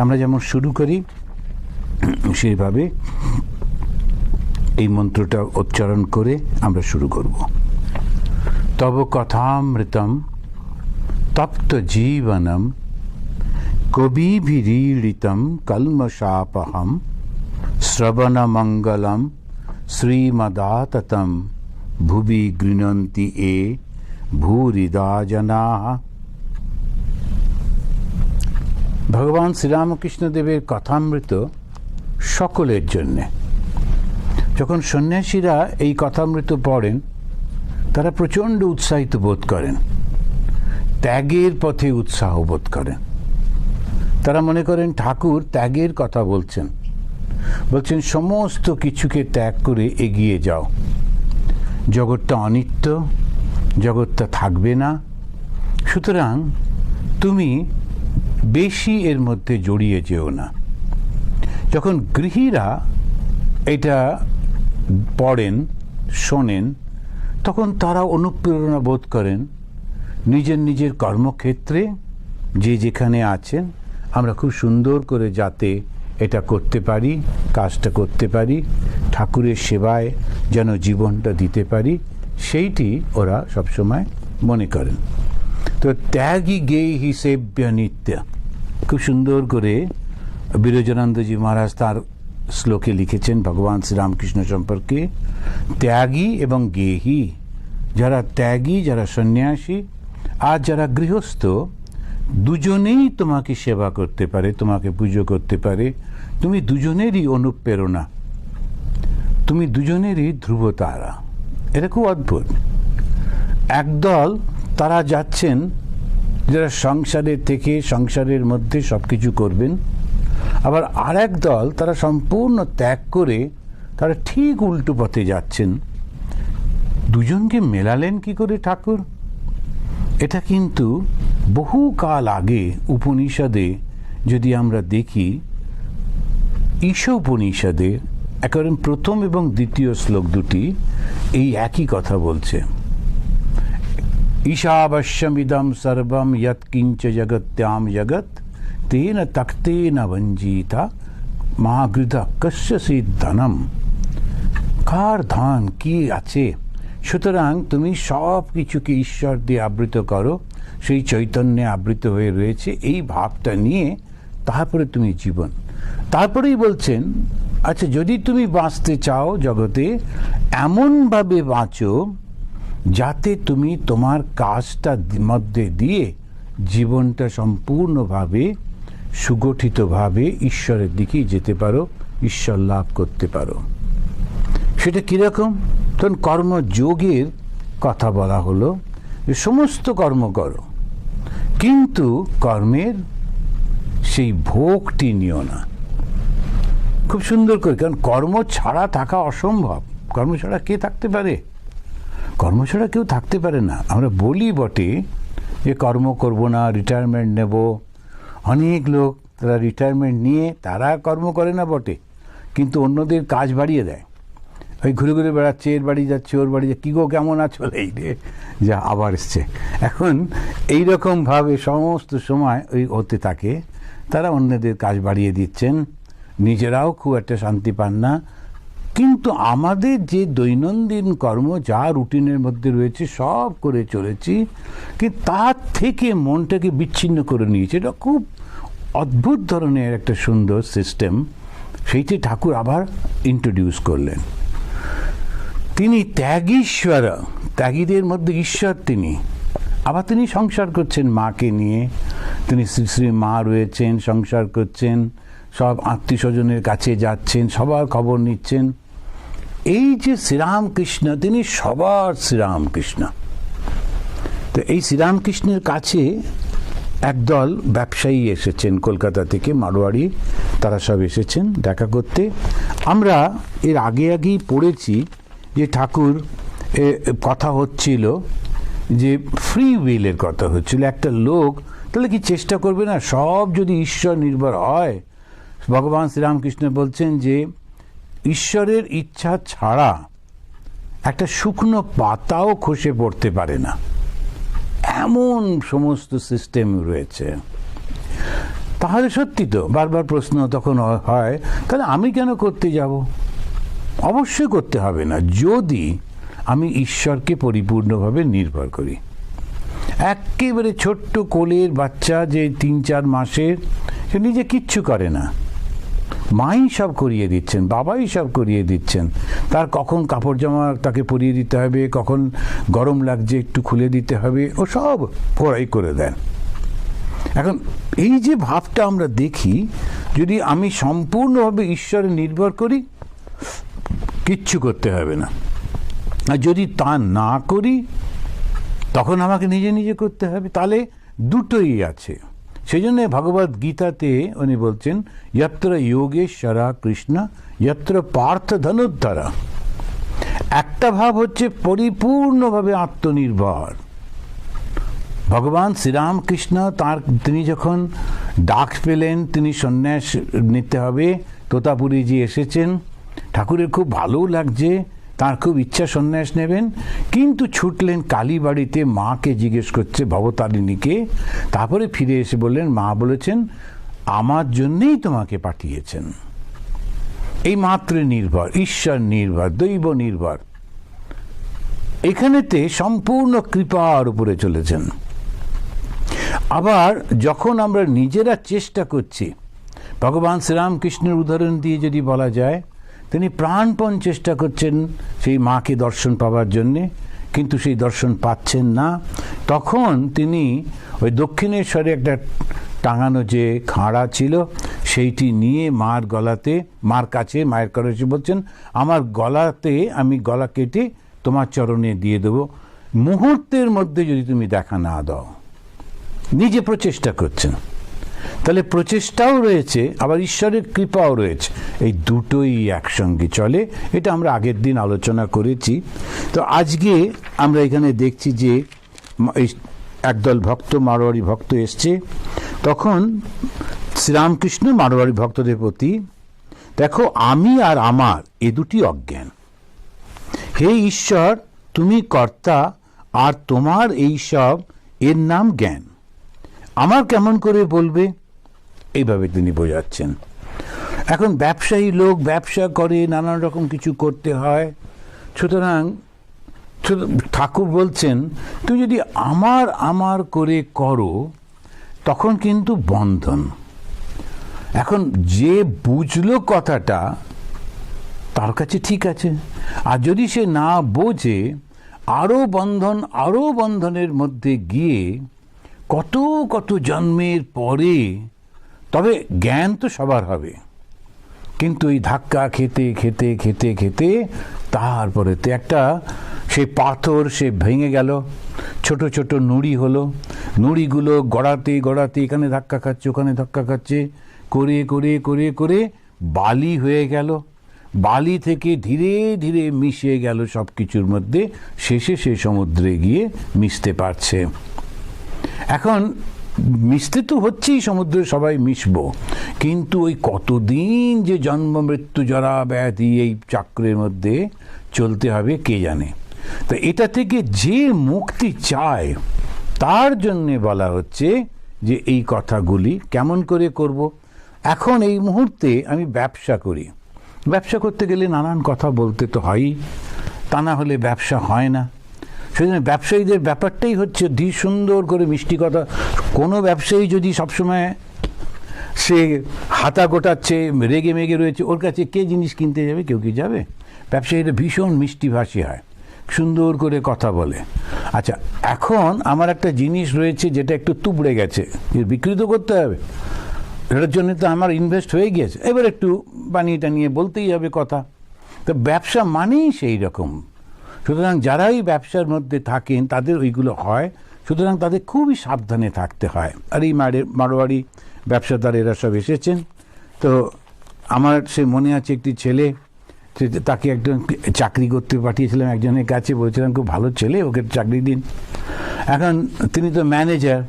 আমরা যেমন শুরু করি সেইভাবে এই মন্ত্রটা উচ্চারণ করে আমরা শুরু করব। তব কথামৃতম তপ্ত জীবনম কবিভিরীড়িতম কলমশাপহম শ্রবণমঙ্গলম শ্রীমদাততম ভুবি গৃণন্তি এ ভূরিদা জনাঃ। ভগবান শ্রীরামকৃষ্ণদেবের কথামৃত সকলের জন্যে। যখন সন্ন্যাসীরা এই কথামৃত পড়েন তারা প্রচণ্ড উৎসাহিত বোধ করেন, ত্যাগের পথে উৎসাহ বোধ করেন। তারা মনে করেন ঠাকুর ত্যাগের কথা বলছেন, বলছেন সমস্ত কিছুকে ত্যাগ করে এগিয়ে যাও, জগৎটা অনিত্য, জগৎটা থাকবে না, সুতরাং তুমি বেশি এর মধ্যে জড়িয়ে যেও না। যখন গৃহীরা এটা পড়েন শোনেন তখন তারা অনুপ্রেরণা বোধ করেন নিজের নিজের কর্মক্ষেত্রে যে যেখানে আছেন আমরা খুব সুন্দর করে যাতে এটা করতে পারি, কাজটা করতে পারি, ঠাকুরের সেবায় যেন জীবনটা দিতে পারি, সেইটি ওরা সবসময় মনে করেন। তো ত্যাগী গেহি সেব্য নিত্য, খুব সুন্দর করে বিরজানন্দজি মহারাজ তার শ্লোকে লিখেছেন ভগবান শ্রীরামকৃষ্ণ সম্পর্কে। ত্যাগী এবং গেহি, যারা ত্যাগী, যারা সন্ন্যাসী আর যারা গৃহস্থ, দুজনেই তোমাকে সেবা করতে পারে, তোমাকে পুজো করতে পারে। তুমি দুজনেরই অনুপ্রেরণা, তুমি দুজনেরই ধ্রুবতারা। এটা খুব অদ্ভুত। একদল তারা যাচ্ছেন যারা সংসারের থেকে সংসারের মধ্যে সব কিছু করবেন, আবার আরেক দল তারা সম্পূর্ণ ত্যাগ করে তারা ঠিক উল্টো পথে যাচ্ছেন। দুজনকে মেলালেন কি করে ঠাকুর? এটা কিন্তু বহু কাল আগে উপনিষদে যদি আমরা দেখি, ঈশ উপনিষদে একেবারে প্রথম এবং দ্বিতীয় শ্লোক দুটি এই একই কথা বলছে। ঈশাবশ্যমিদম সর্বম যৎকিঞ্চ জগত্যাম জগৎ তেন তক্তেন ভঞ্জিতা মহাগৃধা কস্যচিৎ ধনম। কার ধন কি আছে, সুতরাং তুমি সব কিছুকে ঈশ্বর দিয়ে আবৃত করো, সেই চৈতন্যে আবৃত হয়ে রয়েছে, এই ভাবটা নিয়ে তারপরে তুমি জীবন। তারপরেই বলছেন আচ্ছা যদি তুমি বাঁচতে চাও জগতে, এমনভাবে বাঁচো যাতে তুমি তোমার কাজটা মধ্যে দিয়ে জীবনটা সম্পূর্ণভাবে সুগঠিতভাবে ঈশ্বরের দিকেই যেতে পারো, ঈশ্বর লাভ করতে পারো। সেটা কীরকম? তখন কর্মযোগের কথা বলা হলো, সমস্ত কর্ম করো কিন্তু কর্মের সেই ভোগটি নিও না। খুব সুন্দর করে, কারণ কর্ম ছাড়া থাকা অসম্ভব। কর্ম ছাড়া কে থাকতে পারে? কর্ম ছাড়া কেউ থাকতে পারে না। আমরা বলি বটে যে কর্ম করব না, রিটায়ারমেন্ট নেব। অনেক লোক তারা রিটায়ারমেন্ট নিয়ে তারা কর্ম করে না বটে, কিন্তু অন্যদের কাজ বাড়িয়ে দেয়। ওই ঘুরে ঘুরে বেড়াচ্ছে, এর বাড়ি যাচ্ছে, ওর বাড়ি যাচ্ছে, কী গো কেমন আছো, এই রে যা আবার এসছে। এখন এইরকমভাবে সমস্ত সময় ওই হতে থাকে, তারা অন্যদের কাজ বাড়িয়ে দিচ্ছেন, নিজেরাও খুব একটা শান্তি পান না। কিন্তু আমাদের যে দৈনন্দিন কর্ম যা রুটিনের মধ্যে রয়েছে সব করে চলেছি, কিন্তু তার থেকে মনটাকে বিচ্ছিন্ন করে নিয়েছে। এটা খুব অদ্ভুত ধরনের একটা সুন্দর সিস্টেম, সেইটি ঠাকুর আবার ইন্ট্রোডিউস করলেন। তিনি ত্যাগীশ্বর, ত্যাগীদের মধ্যে ঈশ্বর তিনি। আবার তিনি সংসার করছেন মাকে নিয়ে, তিনি শ্রী শ্রী মা রয়েছেন, সংসার করছেন, সব আত্মীয় স্বজনের কাছে যাচ্ছেন, সবার খবর নিচ্ছেন। এই যে শ্রীরামকৃষ্ণ, তিনি সবার শ্রীরামকৃষ্ণ। তো এই শ্রীরামকৃষ্ণের কাছে একদল ব্যবসায়ী এসেছেন কলকাতা থেকে, মারোয়াড়ি, তারা সব এসেছেন দেখা করতে। আমরা এর আগেই পড়েছি যে ঠাকুর কথা হচ্ছিল যে ফ্রি উইলের কথা হচ্ছিল। একটা লোক তাহলে কি চেষ্টা করবে না? সব যদি ঈশ্বর নির্ভর হয়, ভগবান শ্রীরামকৃষ্ণ বলছেন যে ঈশ্বরের ইচ্ছা ছাড়া একটা শুকনো পাতাও খসে পড়তে পারে না, এমন সমস্ত সিস্টেম রয়েছে। তাহলে সত্যি তো বারবার প্রশ্ন তখন হয়, তাহলে আমি কেন করতে যাব? অবশ্যই করতে হবে না, যদি আমি ঈশ্বরকে পরিপূর্ণভাবে নির্ভর করি। একেবারে ছোট্ট কোলের বাচ্চা যে 3-4 মাসের, সে নিজে কিচ্ছু করে না, মাই সব করিয়ে দিচ্ছেন, বাবাই সব করিয়ে দিচ্ছেন। তার কখন কাপড় জামা তাকে পরিয়ে দিতে হবে, কখন গরম লাগছে একটু খুলে দিতে হবে, ও সব ওরাই করে দেন। এখন এই যে ভাবটা আমরা দেখি, যদি আমি সম্পূর্ণভাবে ঈশ্বরে নির্ভর করি, কিচ্ছু করতে হবে না। আর যদি তা না করি, তখন আমাকে নিজে নিজে করতে হবে। তাহলে দুটোই আছে। সেই জন্য ভগবদ গীতাতে উনি বলছেন, যত্র যোগেশ্বরা কৃষ্ণ যত্র পার্থ ধনুর্ধরা। একটা ভাব হচ্ছে পরিপূর্ণভাবে আত্মনির্ভর। ভগবান শ্রীরামকৃষ্ণ তিনি যখন ডাক পেলেন তিনি সন্ন্যাস নিতে হবে, তোতাপুরীজি এসেছেন, ঠাকুরের খুব ভালো লাগছে, তার খুব ইচ্ছা সন্ন্যাস নেবেন, কিন্তু ছুটলেন কালীবাড়িতে, মাকে জিজ্ঞেস করছে, ভবতারিণীকে। তারপরে ফিরে এসে বললেন, মা বলেছেন আমার জন্যেই তোমাকে পাঠিয়েছেন। এই মাত্র নির্ভর, ঈশ্বর নির্ভর, দৈব নির্ভর, এখানেতে সম্পূর্ণ কৃপার উপরে চলেছেন। আবার যখন আমরা নিজেরা চেষ্টা করছি, ভগবান শ্রীরামকৃষ্ণের উদাহরণ দিয়ে যদি বলা যায়, তিনি প্রাণপণ চেষ্টা করছেন সেই মাকে দর্শন পাওয়ার জন্যে, কিন্তু সেই দর্শন পাচ্ছেন না। তখন তিনি ওই দক্ষিণেশ্বরে একটা টাঙানো যে খাঁড়া ছিল, সেইটি নিয়ে মার গলাতে, মার কাছে, মায়ের কাছে বলছেন, আমার গলাতে আমি গলা কেটে তোমার চরণে দিয়ে দেবো, মুহূর্তের মধ্যে যদি তুমি দেখা না দাও। নিজে প্রচেষ্টা করছেন। তাহলে প্রচেষ্টাও রয়েছে, আবার ঈশ্বরের কৃপাও রয়েছে, এই দুটোই একসঙ্গে চলে। এটা আমরা আগের দিন আলোচনা করেছি। তো আজকে আমরা এখানে দেখছি যে একদল ভক্ত, মারোয়ারি ভক্ত এসছে। তখন শ্রীরামকৃষ্ণ মারোয়ারি ভক্তদের প্রতি, দেখো আমি আর আমার এ দুটি অজ্ঞান, হে ঈশ্বর তুমি কর্তা, আর তোমার এই সব এর নাম জ্ঞান, আমার কেমন করে বলবে? এইভাবে তিনি বোঝাচ্ছেন। এখন ব্যবসায়ী লোক ব্যবসা করে, নানান রকম কিছু করতে হয়, সুতরাং ঠাকুর বলছেন তুই যদি আমার আমার করে করো, তখন কিন্তু বন্ধন। এখন যে বুঝলো কথাটা, তার কাছে ঠিক আছে, আর যদি সে না বোঝে, আরও বন্ধন, আরও বন্ধনের মধ্যে গিয়ে কত কত জন্মের পরে তবে জ্ঞান তো সবার হবে, কিন্তু এই ধাক্কা খেতে খেতে খেতে খেতে তারপরে তো একটা সে পাথর সে ভেঙে গেল, ছোট ছোট নুড়ি হলো, নুড়িগুলো গড়াতে গড়াতে এখানে ধাক্কা খাচ্ছে, ওখানে ধাক্কা খাচ্ছে, করে করে করে করে বালি হয়ে গেল, বালি থেকে ধীরে ধীরে মিশে গেল সব কিছুর মধ্যে, শেষে সে সমুদ্রে গিয়ে মিশতে পারছে। এখন মিশতে তো হচ্ছেই, সমুদ্রে সবাই মিশবো, কিন্তু ওই কতদিন যে জন্ম মৃত্যু জরা ব্যাধি এই চক্রের মধ্যে চলতে হবে কে জানে। তো এটা থেকে যে মুক্তি চায়, তার জন্যে বলা হচ্ছে যে এই কথাগুলি কেমন করে করব। এখন এই মুহূর্তে আমি ব্যবসা করি, ব্যবসা করতে গেলে নানান কথা বলতে তো হয়ই, তা না হলে ব্যবসা হয় না। সেই জন্য ব্যবসায়ীদের ব্যাপারটাই হচ্ছে ধীর সুন্দর করে মিষ্টি কথা। কোনো ব্যবসায়ী যদি সবসময় সে হাতা গোটাচ্ছে, রেগে মেগে রয়েছে, ওর কাছে কে জিনিস কিনতে যাবে? কেউ কি যাবে? ব্যবসায়ীরা ভীষণ মিষ্টিভাষী হয়, সুন্দর করে কথা বলে। আচ্ছা, এখন আমার একটা জিনিস রয়েছে যেটা একটু তুবড়ে গেছে, বিক্রি তো করতে হবে, এটার জন্য তো আমার ইনভেস্ট হয়ে গিয়েছে, এবার একটু বানিয়ে টানিয়ে বলতেই হবে কথা। তো ব্যবসা মানেই সেই রকম। সুতরাং যারাই ব্যবসার মধ্যে থাকেন তাদের ওইগুলো হয়, সুতরাং তাদের খুবই সাবধানে থাকতে হয়। আর এই মারোয়ারি ব্যবসাদার এরা সব এসেছেন। তো আমার সে মনে আছে একটি ছেলে, তাকে একজন চাকরি করতে পাঠিয়েছিলাম একজনের কাছে, বলছিলাম খুব ভালো ছেলে, ওকে চাকরি দিন। এখন তিনি তো ম্যানেজার,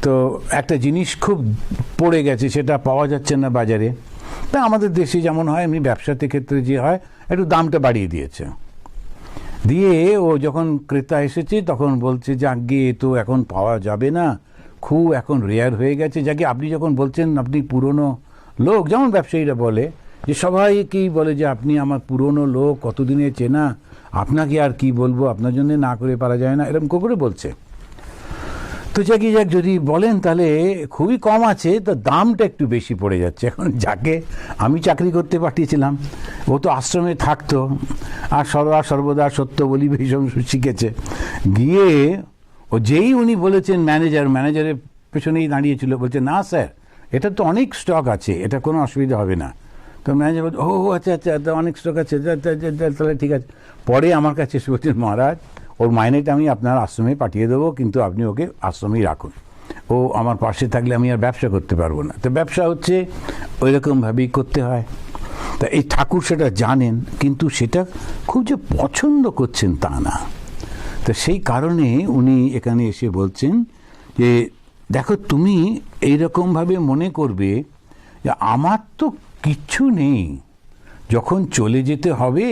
তো একটা জিনিস খুব পড়ে গেছে, সেটা পাওয়া যাচ্ছে না বাজারে। তা আমাদের দেশে যেমন হয়, এমনি ব্যবসাতে ক্ষেত্রে যে হয়, একটু দামটা বাড়িয়ে দিয়েছে। দিয়ে ও যখন ক্রেতা এসেছে তখন বলছে যে আগে তো এখন পাওয়া যাবে না, খুব এখন রেয়ার হয়ে গেছে। যাকে আপনি যখন বলছেন আপনি পুরনো লোক, যেমন ব্যবসায়ীরা বলে যে সবাইকেই বলে যে আপনি আমার পুরনো লোক, কতদিনে চেনা, আপনাকে আর কি বলবো, আপনার জন্য না করে পারা যায় না, এরকম করে বলছে। তো যাকে যাক যদি বলেন তাহলে খুবই কম আছে, তো দামটা একটু বেশি পড়ে যাচ্ছে। এখন যাকে আমি চাকরি করতে পাঠিয়েছিলাম ও তো আশ্রমে থাকতো, আর সর্বদা সত্য বলিবে এই সব শিখেছে। গিয়ে ও যেই উনি বলেছেন ম্যানেজারের পেছনেই দাঁড়িয়েছিল, বলছে না স্যার এটা তো অনেক স্টক আছে, এটা কোনো অসুবিধা হবে না। তো ম্যানেজার বলছে ও আচ্ছা আচ্ছা, অনেক স্টক আছে, তাহলে ঠিক আছে। পরে আমার কাছে এসে বলছেন মহারাজ ওর মাইনেটা আমি আপনার আশ্রমে পাঠিয়ে দেবো, কিন্তু আপনি ওকে আশ্রমেই রাখুন, ও আমার পাশে থাকলে আমি আর ব্যবসা করতে পারবো না। তো ব্যবসা হচ্ছে ওই রকমভাবেই করতে হয়। তা এই ঠাকুর সেটা জানেন, কিন্তু সেটা খুব যে পছন্দ করছেন তা না। তো সেই কারণে উনি এখানে এসে বলছেন যে দেখো তুমি এইরকমভাবে মনে করবে যে আমার তো কিচ্ছু নেই, যখন চলে যেতে হবে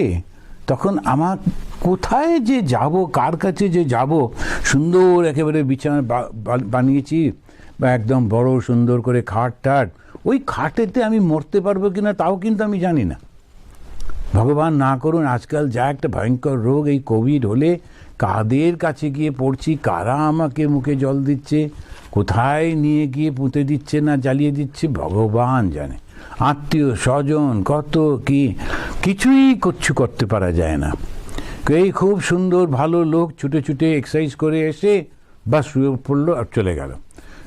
তখন আমার কোথায় যে যাব, কার কাছে যে যাব, সুন্দর একেবারে বিছানা বানিয়েছি বা একদম বড় সুন্দর করে খাট, ওই খাটেতে আমি মরতে পারবো কিনা তাও কিন্তু আমি জানি না। ভগবান না করুন আজকাল যা একটা ভয়ঙ্কর রোগ, এই কোভিড হলে কাদের কাছে গিয়ে পড়ছি, কারা আমাকে মুখে জল দিচ্ছে, কোথায় নিয়ে গিয়ে পুঁতে দিচ্ছে না জ্বালিয়ে দিচ্ছে ভগবান জানে। আত্মীয় স্বজন কত কি, কিছুই করতে পারা যায় না। এই খুব সুন্দর ভালো লোক ছুটে ছুটে এক্সারসাইজ করে এসে বা শুয়ে পড়লো আর চলে গেল,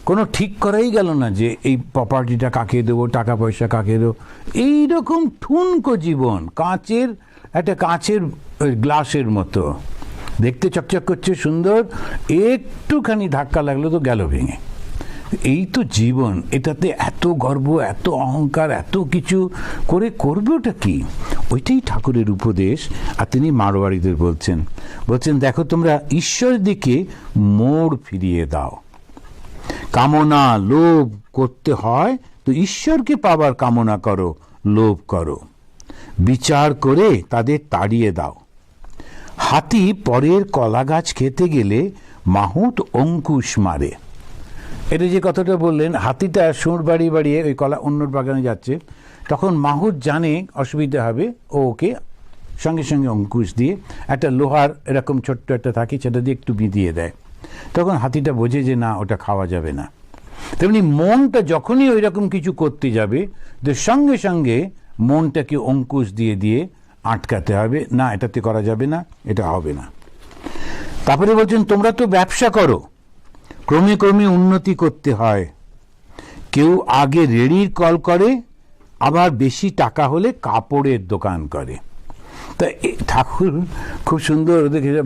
কোনো ঠিক করাই গেল না যে এই প্রপার্টিটা কাকে দেবো, টাকা পয়সা কাকে দেবো। এইরকম ঠুনকো জীবন, একটা কাঁচের গ্লাসের মতো দেখতে চকচক করছে সুন্দর, একটুখানি ধাক্কা লাগলো তো গেল ভেঙে। এই তো জীবন, এটাতে এত গর্ব, এত অহংকার, এত কিছু করে করবে ওটা কি? ওইটাই ঠাকুরের উপদেশ। আর তিনি মারোয়াড়িদের বলছেন দেখো তোমরা ঈশ্বরের দিকে মোড় ফিরিয়ে দাও। কামনা লোভ করতে হয় তো ঈশ্বরকে পাবার কামনা করো, লোভ করো। বিচার করে তাদের তাড়িয়ে দাও। হাতি পরের কলা গাছ খেতে গেলে মাহুত অঙ্কুশ মারে। এটা যে কথাটা বললেন, হাতিটা সুর বাড়িয়ে ওই কলা অন্যর বাগানে যাচ্ছে, তখন মাহুত জানে অসুবিধা হবে, ও ওকে সঙ্গে সঙ্গে অঙ্কুশ দিয়ে একটা লোহার এরকম ছোট্ট একটা থাকে সেটা দিয়ে একটু বিঁধিয়ে দেয়। তখন হাতিটা বোঝে যে না ওটা খাওয়া যাবে না। তেমনি মনটা যখনই ওই রকম কিছু করতে যাবে তো সঙ্গে সঙ্গে মনটাকে অঙ্কুশ দিয়ে আটকাতে হবে, না এটাতে করা যাবে না, এটা হবে না। তারপরে বলছেন তোমরা তো ব্যবসা করো, ক্রমে ক্রমে উন্নতি করতে হয়। কেউ আগে রেড়ির কল করে, আবার বেশি টাকা হলে কাপড়ের দোকান করে। তা ঠাকুর খুব সুন্দর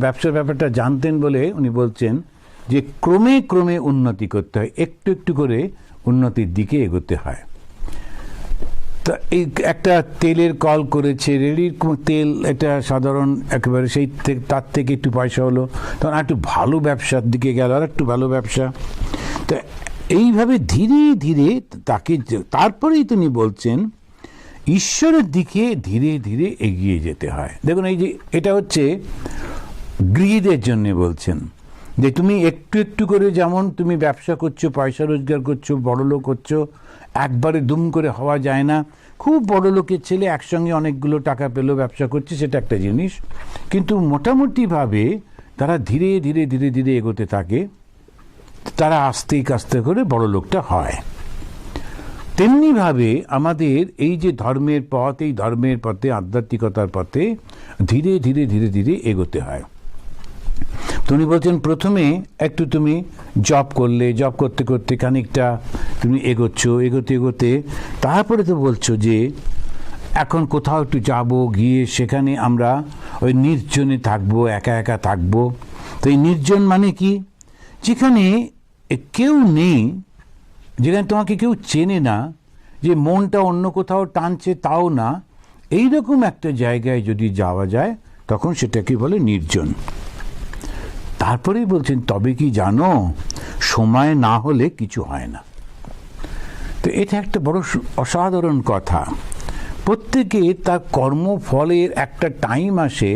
ব্যবসার ব্যাপারটা জানতেন বলে উনি বলছেন যে ক্রমে ক্রমে উন্নতি করতে হয়, একটু একটু করে উন্নতির দিকে এগোতে হয়। তা এই একটা তেলের কল করেছে, রেডির তেল, এটা সাধারণ একেবারে সেই তার থেকে একটু পয়সা হলো, তখন একটু ভালো ব্যবসার দিকে গেল, আর একটু ভালো ব্যবসা। তা এইভাবে ধীরে ধীরে তাকে, তারপরেই তিনি বলছেন ঈশ্বরের দিকে ধীরে ধীরে এগিয়ে যেতে হয়। দেখুন এই যে এটা হচ্ছে গৃহীদের জন্য বলছেন যে তুমি একটু একটু করে, যেমন তুমি ব্যবসা করছো, পয়সা রোজগার করছো, বড়লোক হচ্ছো, একবারে দুম করে হওয়া যায় না। খুব বড় লোকের ছেলে একসঙ্গে অনেকগুলো টাকা পেলো, ব্যবসা করছে, সেটা একটা জিনিস, কিন্তু মোটামুটিভাবে তারা ধীরে ধীরে ধীরে ধীরে এগোতে থাকে, তারা আস্তে আস্তে করে বড় লোকটা হয়। তেমনিভাবে আমাদের এই যে ধর্মের পথ, এই ধর্মের পথে, আধ্যাত্মিকতার পথে ধীরে ধীরে ধীরে ধীরে এগোতে হয়। তুমি বলছেন প্রথমে একটু তুমি জব করলে, জব করতে করতে খানিকটা তুমি এগোতে তারপরে তো বলছো যে এখন কোথাও একটু যাব, গিয়ে সেখানে আমরা ওই নির্জনে থাকবো, একা একা থাকবো। তো এই নির্জন মানে কি? যেখানে কেউ নেই, যেখানে তোমাকে কেউ চেনে না, যে মনটা অন্য কোথাও টানছে তাও না, এইরকম একটা জায়গায় যদি যাওয়া যায় তখন সেটাকে বলে নির্জন। তারপরেই বলছেন তবে কি জানো, সময় না হলে কিছু হয় না। তো এটা একটা বড় অসাধারণ কথা। প্রত্যেকে তার কর্মফলের একটা টাইম আসে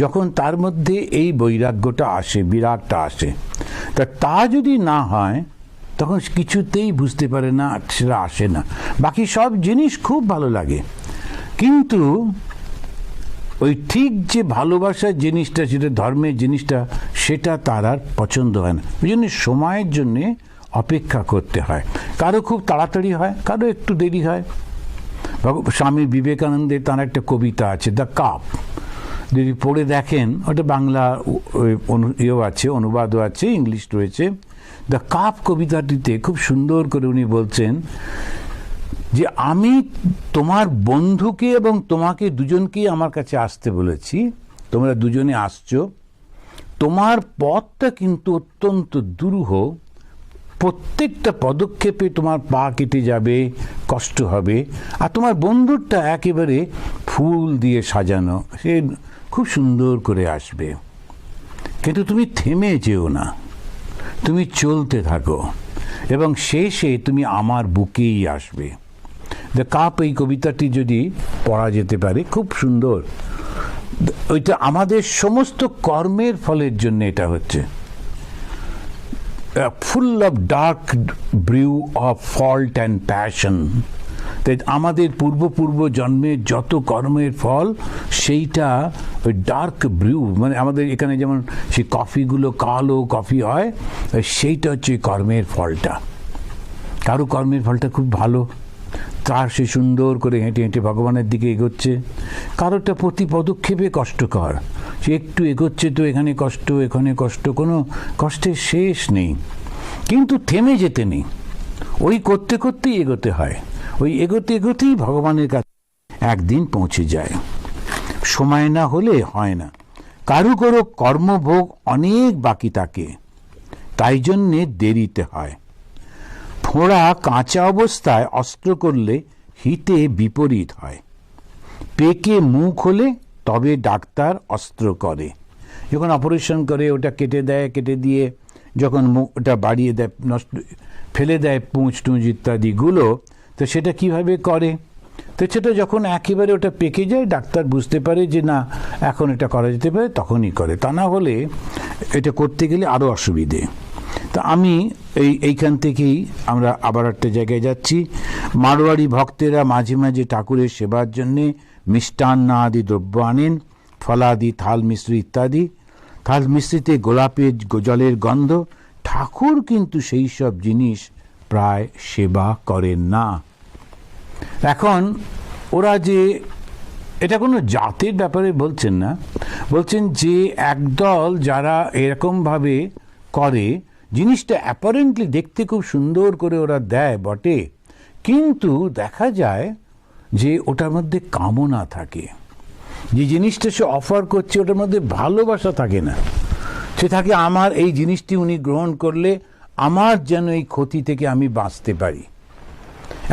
যখন তার মধ্যে এই বৈরাগ্যটা আসে, বিরাগটা আসে। তা যদি না হয় তখন কিছুতেই বুঝতে পারে না, সেটা আসে না। বাকি সব জিনিস খুব ভালো লাগে, কিন্তু ওই ঠিক যে ভালোবাসার জিনিসটা, যেটা ধর্মের জিনিসটা, সেটা তার আর পছন্দ হয় না। ওই জন্য সময়ের জন্যে অপেক্ষা করতে হয়। কারো খুব তাড়াতাড়ি হয়, কারো একটু দেরি হয়। স্বামী বিবেকানন্দের তার একটা কবিতা আছে, দ্য কাপ, যদি পড়ে দেখেন, ওটা বাংলা ইয়েও আছে, অনুবাদও আছে, ইংলিশ রয়েছে। দ্য কাপ কবিতাটিতে খুব সুন্দর করে উনি বলছেন যে আমি তোমার বন্ধুকে এবং তোমাকে দুজনকেই আমার কাছে আসতে বলেছি, তোমরা দুজনে আসছো, তোমার পথটা কিন্তু অত্যন্ত দুরূহ, প্রত্যেকটা পদক্ষেপে তোমার পা কেটে যাবে, কষ্ট হবে, আর তোমার বন্ধুরটা একেবারে ফুল দিয়ে সাজানো, সে খুব সুন্দর করে আসবে, কিন্তু তুমি থেমে যেও না, তুমি চলতে থাকো এবং শেষে তুমি আমার বুকেই আসবে। দ্য কাপ, এই কবিতাটি যদি পড়া যেতে পারে, খুব সুন্দর। ওইটা আমাদের সমস্ত কর্মের ফলের জন্য এটা হচ্ছে, full of dark brew of fault and passion. তাই আমাদের পূর্ব জন্মের যত কর্মের ফল, সেইটা ওই ডার্ক ব্রিউ, মানে আমাদের এখানে যেমন সেই কফিগুলো কালো কফি হয়, সেইটা হচ্ছে কর্মের ফলটা। কারো কর্মের ফলটা খুব ভালো, তার সে সুন্দর করে হেঁটে হেঁটে ভগবানের দিকে এগোচ্ছে, কারোটা প্রতি পদক্ষেপে কষ্টকর, সে একটু এগোচ্ছে তো এখানে কষ্ট, এখানে কষ্ট, কোনো কষ্টের শেষ নেই, কিন্তু থেমে যেতে নেই, ওই করতে করতেই এগোতে হয়, ওই এগোতে এগোতেই ভগবানের কাছে একদিন পৌঁছে যায়। সময় না হলে হয় না। কারো কারো কর্মভোগ অনেক বাকি থাকে, তাই জন্যে দেরিতে হয়। ফোঁড়া কাঁচা অবস্থায় অস্ত্র করলে হিতে বিপরীত হয়, পেকে মুখ হলে তবে ডাক্তার অস্ত্র করে। যখন অপারেশন করে ওটা কেটে দেয়, কেটে দিয়ে যখন ওটা বাড়িয়ে দেয়, নষ্ট ফেলে দেয় পুঁজ টুঁজ ইত্যাদিগুলো, তো সেটা কিভাবে করে? তো সেটা যখন একেবারে ওটা পেকে যায়, ডাক্তার বুঝতে পারে যে না, এখন এটা করা যেতে পারে, তখনই করে, তা না হলে এটা করতে গেলে আরও অসুবিধে। তা আমি এইখান থেকেই আমরা আবার একটা জায়গায় যাচ্ছি। মারোয়াড়ি ভক্তেরা মাঝে মাঝে ঠাকুরের সেবার জন্যে মিষ্টান্ন আদি দ্রব্য আনেন, ফলাদি, থাল মিশ্রি ইত্যাদি। থাল মিশ্রিতে গোলাপের জলের গন্ধ, ঠাকুর কিন্তু সেই সব জিনিস প্রায় সেবা করেন না। এখন ওরা যে, এটা কোনো জাতের ব্যাপারে বলছেন না, বলছেন যে একদল যারা এরকমভাবে করে, জিনিসটা অ্যাপারেন্টলি দেখতে খুব সুন্দর করে ওরা দেয় বটে, কিন্তু দেখা যায় যে ওটার মধ্যে কামনা থাকে, যে জিনিসটা সে অফার করছে ওটার মধ্যে ভালোবাসা থাকে না, সে থাকে আমার এই জিনিসটি উনি গ্রহণ করলে আমার যেন এই ক্ষতি থেকে আমি বাঁচতে পারি।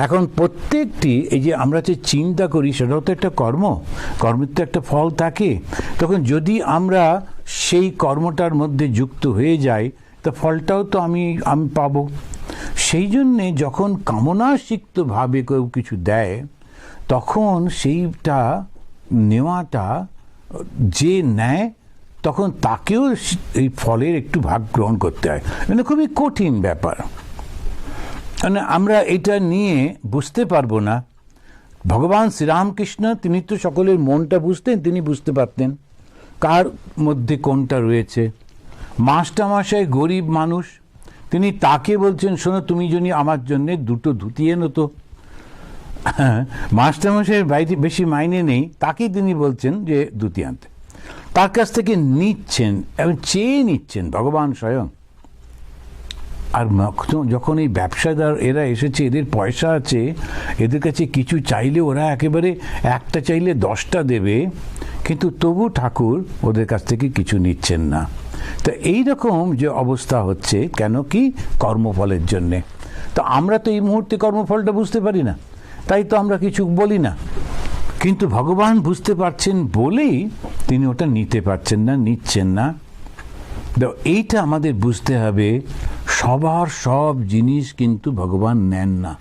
এখন প্রত্যেকটি এই যে আমরা যে চিন্তা করি, সেটাও তো একটা কর্ম, কর্মের তো একটা ফল থাকে। তখন যদি আমরা সেই কর্মটার মধ্যে যুক্ত হয়ে যাই, তা ফলটাও তো আমি পাবো। সেই জন্যে যখন কামনাসিক্তভাবে কেউ কিছু দেয়, তখন সেইটা নেওয়াটা, যে নেয় তখন তাকেও এই ফলের একটু ভাগ গ্রহণ করতে হয়, মানে খুবই কঠিন ব্যাপার। মানে আমরা এটা নিয়ে বুঝতে পারবো না। ভগবান শ্রীরামকৃষ্ণ, তিনি তো সকলের মনটা বুঝতেন, তিনি বুঝতে পারতেন কার মধ্যে কোনটা রয়েছে। মাস্টারমশাই গরিব মানুষ, তিনি তাকে বলছেন, শোনো তুমি যদি আমার জন্য দুটো ধুতি এনো তো। মাস্টারমশাইয়ের বাইরে বেশি মাইনে নেই, তাকেই তিনি বলছেন যে ধুতি আনতে, তার কাছ থেকে নিচ্ছেন এবং চেয়ে নিচ্ছেন ভগবান স্বয়ং। আর যখন এই ব্যবসাদার এরা এসেছে, এদের পয়সা আছে, এদের কাছে কিছু চাইলে ওরা একেবারে একটা চাইলে 10টা দেবে, কিন্তু তবু ঠাকুর ওদের কাছ থেকে কিছু নিচ্ছেন না। তো এইরকম যে অবস্থা হচ্ছে, কেন কি? কর্মফলের জন্যে। তো আমরা তো এই মুহূর্তে কর্মফলটা বুঝতে পারি না, তাই তো আমরা কিছু বলি না, কিন্তু ভগবান বুঝতে পারছেন বলেই তিনি ওটা নিতে পারছেন না, নিচ্ছেন না। তো এইটা আমাদের বুঝতে হবে, সবার সব জিনিস কিন্তু ভগবান নেন না।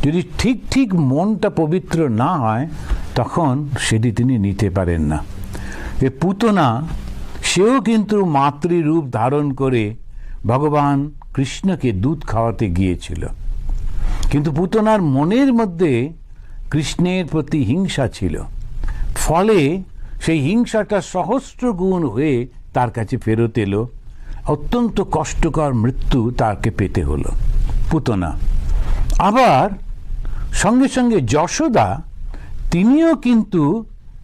যদি ঠিক ঠিক মনটা পবিত্র না হয়, তখন সেটি তিনি নিতে পারেন না। এ পুতনা, সেও কিন্তু মাতৃরূপ ধারণ করে ভগবান কৃষ্ণকে দুধ খাওয়াতে গিয়েছিল, কিন্তু পুতনার মনের মধ্যে কৃষ্ণের প্রতি হিংসা ছিল, ফলে সেই হিংসাটা সহস্র গুণ হয়ে তার কাছে ফেরত এলো। অত্যন্ত কষ্টকর মৃত্যু তাকে পেতে হলো পুতনা। আবার সঙ্গে সঙ্গে যশোদা, তিনিও কিন্তু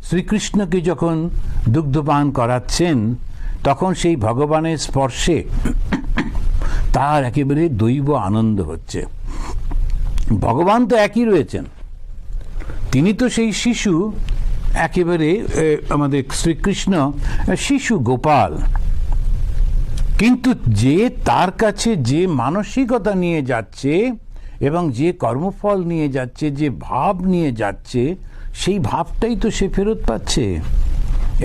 শ্রীকৃষ্ণকে যখন দুগ্ধপান করাচ্ছেন, তখন সেই ভগবানের স্পর্শে তার একেবারে দৈব আনন্দ হচ্ছে। ভগবান তো একই রয়েছেন, তিনি তো সেই শিশু, একেবারে আমাদের শ্রীকৃষ্ণ শিশু গোপাল, কিন্তু যে তার কাছে যে মানসিকতা নিয়ে যাচ্ছে এবং যে কর্মফল নিয়ে যাচ্ছে, যে ভাব নিয়ে যাচ্ছে, সেই ভাবটাই তো সে ফেরত পাচ্ছে।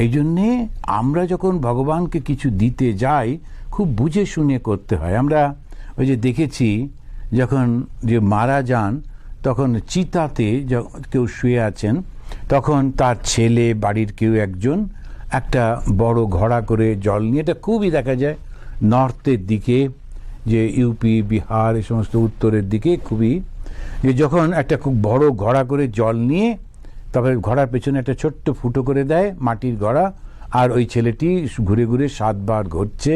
এই জন্যে আমরা যখন ভগবানকে কিছু দিতে যাই, খুব বুঝে শুনে করতে হয়। আমরা ওই যে দেখেছি, যখন যে মারা যান, তখন চিতাতে কেউ শুয়ে আছেন, তখন তার ছেলে, বাড়ির কেউ একজন একটা বড় ঘড়া করে জল নিয়ে, এটা খুবই দেখা যায় নর্থের দিকে, যে ইউপি, বিহার, এই সমস্ত উত্তরের দিকে খুবই, যে যখন একটা খুব বড় ঘড়া করে জল নিয়ে, তবে ঘড়ার পেছনে একটা ছোট্ট ফুটো করে দেয়, মাটির ঘড়া, আর ওই ছেলেটি ঘুরে ঘুরে 7 বার ঘুরছে,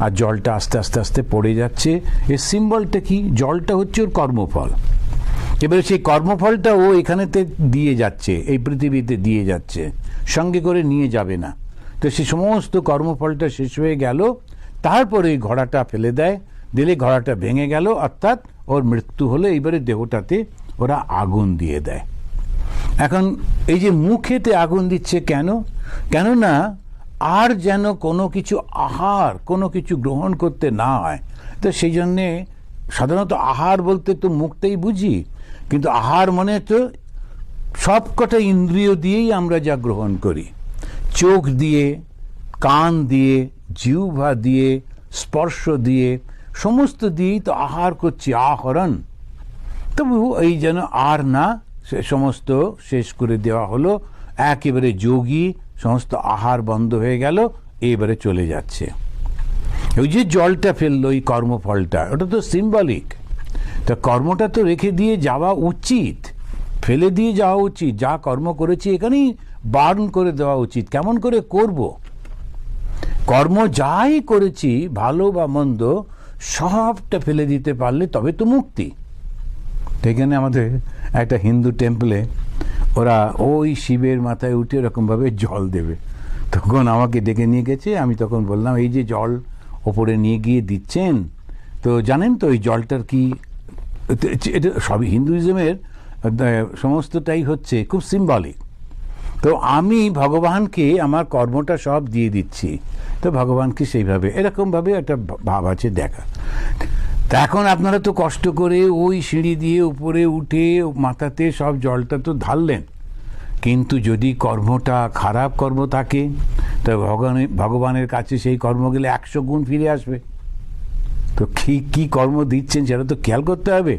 আর জলটা আস্তে আস্তে আস্তে পড়ে যাচ্ছে। এর সিম্বলটা কি? জলটা হচ্ছে ওর কর্মফল। এবারে সেই কর্মফলটা ও এখানেতে দিয়ে যাচ্ছে, এই পৃথিবীতে দিয়ে যাচ্ছে, সঙ্গে করে নিয়ে যাবে না। তো সেই সমস্ত কর্মফলটা শেষ হয়ে গেল, তারপরে ওই ঘোড়াটা ফেলে দেয়, দিলে ঘোড়াটা ভেঙে গেল, অর্থাৎ ওর মৃত্যু হলো। এইবারে দেহটাতে ওরা আগুন দিয়ে দেয়। এখন এই যে মুখেতে আগুন দিচ্ছে কেন? কেননা আর যেন কোনো কিছু আহার, কোনো কিছু গ্রহণ করতে না হয়। তো সেই জন্যে সাধারণত আহার বলতে তো মুখটাই বুঝি, কিন্তু আহার মানে তো সবকটা ইন্দ্রিয় দিয়েই আমরা যা গ্রহণ করি, চোখ দিয়ে, কান দিয়ে, জিহ্বা দিয়ে, স্পর্শ দিয়ে, সমস্ত দিয়েই তো আহার করছি, আহরণ। তবু এই যেন আর না, সে সমস্ত শেষ করে দেওয়া হলো, একেবারে যোগী, সমস্ত আহার বন্ধ হয়ে গেল, এবারে চলে যাচ্ছে। ওই যে জলটা ফেললো, এই কর্মফলটা, ওটা তো সিম্বলিক। তা কর্মটা তো রেখে দিয়ে যাওয়া উচিত, ফেলে দিয়ে যাওয়া উচিত। যা কর্ম করেছি এখানেই বার্ন করে দেওয়া উচিত। কেমন করে করব? কর্ম যাই করেছি, ভালো বা মন্দ, সবটা ফেলে দিতে পারলে তবে তো মুক্তি। এখানে আমাদের একটা হিন্দু টেম্পলে ওরা ওই শিবের মাথায় উঠে এরকমভাবে জল দেবে। তখন আমাকে ডেকে নিয়ে গেছে, আমি তখন বললাম, এই যে জল ওপরে নিয়ে গিয়ে দিচ্ছেন, তো জানেন তো এই জলটার কি? এটা সবই হিন্দুইজমের সমস্তটাই হচ্ছে খুব সিম্বলিক। তো আমি ভগবানকে আমার কর্মটা সব দিয়ে দিচ্ছি, তো ভগবানকে সেইভাবে এরকমভাবে একটা ভাব আছে দেখা। তা এখন আপনারা তো কষ্ট করে ওই সিঁড়ি দিয়ে উপরে উঠে মাথাতে সব জলটা তো ঢাললেন, কিন্তু যদি কর্মটা খারাপ কর্ম থাকে, তো ভগবানের কাছে সেই কর্ম গেলে 100 গুণ ফিরে আসবে। তো কি কর্ম দিচ্ছেন সেটা তো খেয়াল করতে হবে।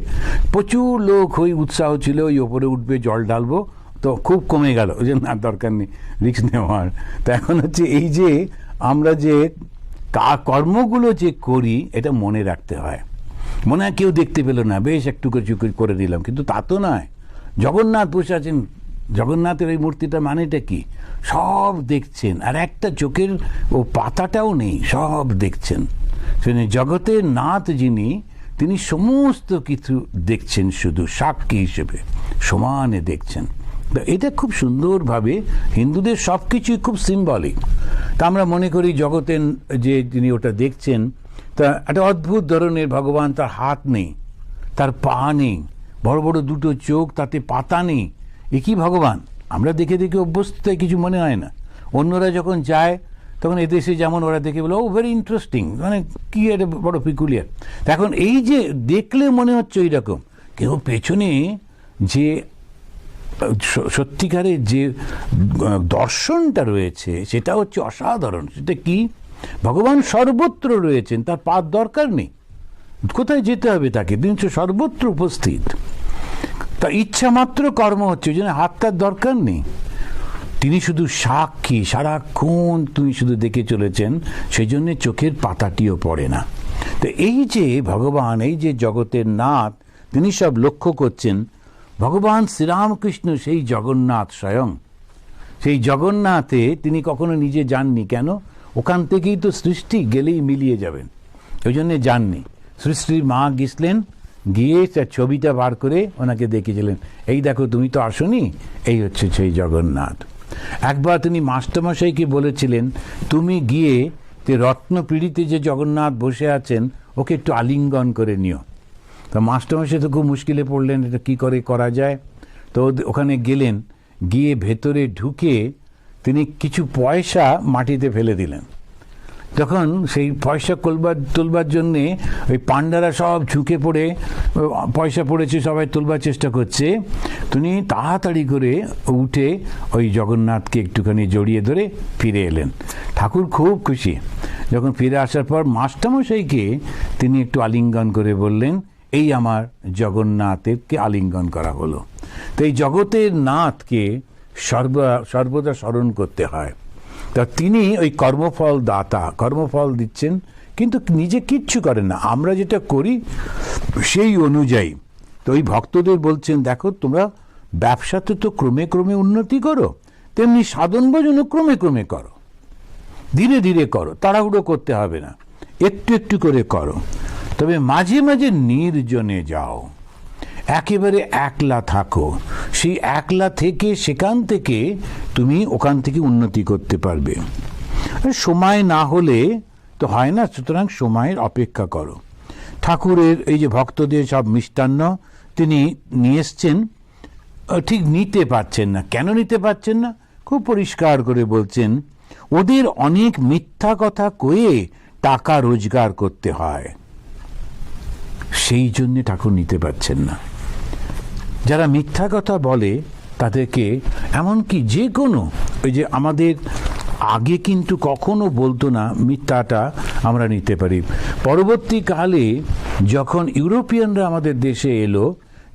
প্রচুর লোক ওই উৎসাহ ছিল, ওই ওপরে উঠবে, জল ঢালবো, তো খুব কমে গেল, ওই যে না, দরকার নেই রিস্ক নেওয়ার। তো এখন হচ্ছে এই যে আমরা যে কর্মগুলো যে করি, এটা মনে রাখতে হয়। মনে হয় কেউ দেখতে পেল না, বেশ একটু করে দিলাম, কিন্তু তা তো নয়। জগন্নাথ বসে আছেন, জগন্নাথের এই মূর্তিটা মানেটা কি? সব দেখছেন, আর একটা চোখের ও পাতাটাও নেই, সব দেখছেন। জগতের নাথ যিনি, তিনি সমস্ত কিছু দেখছেন, শুধু সাক্ষী হিসেবে সমানে দেখছেন। এটা খুব সুন্দরভাবে হিন্দুদের সব কিছুই খুব সিম্বলিক। তা আমরা মনে করি জগতের যে যিনি ওটা দেখছেন, তা একটা অদ্ভুত ধরনের ভগবান, তার হাত নেই, তার পা নেই, বড় বড় দুটো চোখ, তাতে পাতা নেই। এ কি ভগবান? আমরা দেখে দেখে অভ্যস্ত, কিছু মনে হয় না। অন্যরা যখন যায়, তখন এদেশে যেমন ওরা দেখে বলে, ও ভেরি ইন্টারেস্টিং, মানে কি এটা বড় পিকুলিয়ার। এখন এই যে দেখলে মনে হচ্ছে ওই রকম, কিন্তু পেছনে যে সত্যিকারের যে দর্শনটা রয়েছে, সেটা হচ্ছে অসাধারণ। সেটা কি? ভগবান সর্বত্র রয়েছেন, তার পার দরকার নেই, কোথায় যেতে হবে তাকে, তিনি সর্বত্র উপস্থিত। তা ইচ্ছা মাত্র কর্ম হচ্ছে, ওই জন্য হাতটার দরকার নেই। তিনি শুধু সাক্ষী, সারাক্ষণ তিনি শুধু দেখে চলেছেন, সেই জন্যে চোখের পাতাটিও পড়ে না। তো এই যে ভগবান, এই যে জগতের নাথ, তিনি সব লক্ষ্য করছেন। ভগবান শ্রীরামকৃষ্ণ সেই জগন্নাথ স্বয়ং। সেই জগন্নাথে তিনি কখনো নিজে যাননি, কেন? ওখান থেকেই তো সৃষ্টি, গেলেই মিলিয়ে যাবেন, ওই জন্যে যাননি। সৃষ্টির মা গেছিলেন, গিয়ে তার ছবিটা বার করে ওনাকে দেখিয়েছিলেন, এই দেখো তুমি তো আসনি, এই হচ্ছে সেই জগন্নাথ। একবার তিনি মাস্টারমশাইকে বলেছিলেন, তুমি গিয়ে যে রত্নপিড়িতে যে জগন্নাথ বসে আছেন ওকে একটু আলিঙ্গন করে নিও। তো মাস্টারমশাই তো খুব মুশকিলে পড়লেন, এটা কী করে করা যায়। তো ওখানে গেলেন, গিয়ে ভেতরে ঢুকে তিনি কিছু পয়সা মাটিতে ফেলে দিলেন। তখন সেই পয়সা তুলবার জন্যে ওই পান্ডারা সব ঝুঁকে পড়ে, পয়সা পড়েছে সবাই তুলবার চেষ্টা করছে। তিনি তাড়াতাড়ি করে উঠে ওই জগন্নাথকে একটুখানি জড়িয়ে ধরে ফিরে এলেন। ঠাকুর খুব খুশি। যখন ফিরে আসার পর মাস্টারমশাইকে তিনি একটু আলিঙ্গন করে বললেন, এই আমার জগন্নাথকে আলিঙ্গন করা হলো। তো এই জগতের নাথকে সর্বদা স্মরণ করতে হয়। তা তিনি ওই কর্মফল দাতা, কর্মফল দিচ্ছেন, কিন্তু নিজে কিচ্ছু করেন না, আমরা যেটা করি সেই অনুযায়ী। তো ওই ভক্তদের বলছেন, দেখো তোমরা ব্যবসাতে তো ক্রমে ক্রমে উন্নতি করো, তেমনি সাধন ভজনও ক্রমে ক্রমে করো, ধীরে ধীরে করো, তাড়াহুড়ো করতে হবে না, একটু একটু করে করো। তবে মাঝে মাঝে নির্জনে যাও, একেবারে একলা থাকো, সেই একলা থেকে সেখান থেকে তুমি ওখান থেকে উন্নতি করতে পারবে। সময় না হলে তো হয় না, সুতরাং সময়ের অপেক্ষা করো। ঠাকুরের এই যে ভক্তদের সব মিষ্টান্ন তিনি নিয়ে এসছেন, ঠিক নিতে পারছেন না। কেন নিতে পারছেন না? খুব পরিষ্কার করে বলছেন, ওদের অনেক মিথ্যা কথা কয়ে টাকা রোজগার করতে হয়, সেই জন্যে ঠাকুর নিতে পারছেন না। যারা মিথ্যা কথা বলে তাদেরকে, এমনকি যে কোনো, ওই যে আমাদের আগে কিন্তু কখনো বলতো না মিথ্যাটা আমরা নিতে পারি। পরবর্তীকালে যখন ইউরোপিয়ানরা আমাদের দেশে এলো,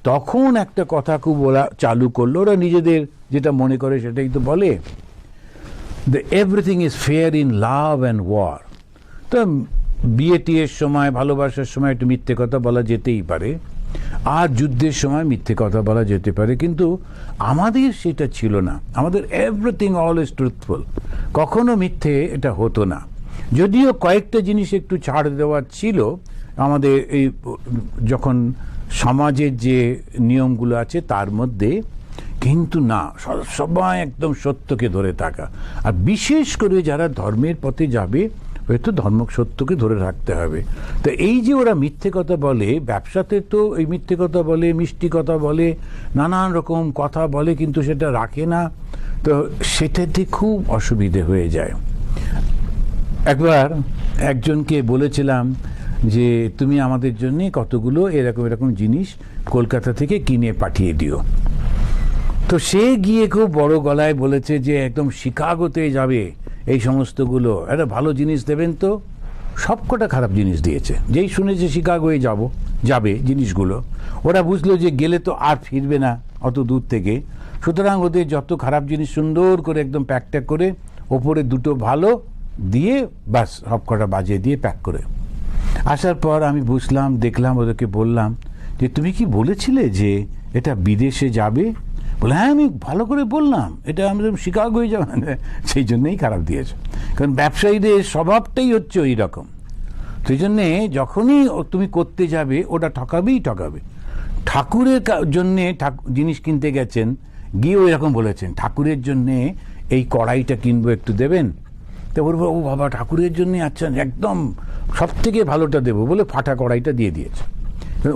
তখন একটা কথা খুব বলা চালু করলো। ওরা নিজেদের যেটা মনে করে সেটাই তো বলে, the everything is fair in love and war. তো বিয়ে টিয়ের সময়, ভালোবাসার সময় একটু মিথ্যে কথা বলা যেতেই পারে, আর যুদ্ধের সময় মিথ্যে কথা বলা যেতে পারে, কিন্তু আমাদের সেটা ছিল না। আমাদের এভরিথিং অলওয়েজ ট্রুথফুল, কখনো মিথ্যে এটা হতো না। যদিও কয়েকটা জিনিস একটু ছাড় দেওয়ার ছিল আমাদের এই যখন সমাজের যে নিয়মগুলো আছে তার মধ্যে, কিন্তু না, সবাই একদম সত্যকে ধরে থাকা। আর বিশেষ করে যারা ধর্মের পথে যাবে, হয়তো ধর্ম সত্যকে ধরে রাখতে হবে। তো এই যে ওরা মিথ্যে কথা বলে, ব্যবসাতে তো এই মিথ্যে কথা বলে, মিষ্টি কথা বলে, নানান রকম কথা বলে, কিন্তু সেটা রাখে না। তো সেটাতে খুব অসুবিধে হয়ে যায়। একবার একজনকে বলেছিলাম যে তুমি আমাদের জন্য কতগুলো এরকম এরকম জিনিস কলকাতা থেকে কিনে পাঠিয়ে দিও। তো সে গিয়ে খুব বড় গলায় বলেছে যে একদম শিকাগোতে যাবে, এই সমস্তগুলো একটা ভালো জিনিস দেবেন। তো সবকটা খারাপ জিনিস দিয়েছে। যেই শুনেছে শিকাগোয়ে যাবে জিনিসগুলো, ওরা বুঝলো যে গেলে তো আর ফিরবে না অত দূর থেকে, সুতরাং ওদের যত খারাপ জিনিস সুন্দর করে একদম প্যাকটা করে ওপরে দুটো ভালো দিয়ে ব্যাস সবকটা বাজিয়ে দিয়ে প্যাক করে আসার পর আমি বুঝলাম, দেখলাম, ওদেরকে বললাম যে তুমি কি বলেছিলে যে এটা বিদেশে যাবে? বলে হ্যাঁ, আমি ভালো করে বললাম এটা আমাদের শিকাগোয় যাবে, সেই জন্যেই খারাপ দিয়েছে। কারণ ব্যবসায়ীদের স্বভাবটাই হচ্ছে ওই রকম। সেই জন্যে যখনই তুমি করতে যাবে ওটা ঠকাবেই ঠকাবে। ঠাকুরের জন্যে জিনিস কিনতে গেছেন, গিয়ে ওই রকম বলেছেন ঠাকুরের জন্যে এই কড়াইটা কিনবো, একটু দেবেন। তো বলবো ও বাবা, ঠাকুরের জন্যে আচ্ছা একদম সব থেকে ভালোটা দেবো বলে ফাটা কড়াইটা দিয়ে দিয়েছে।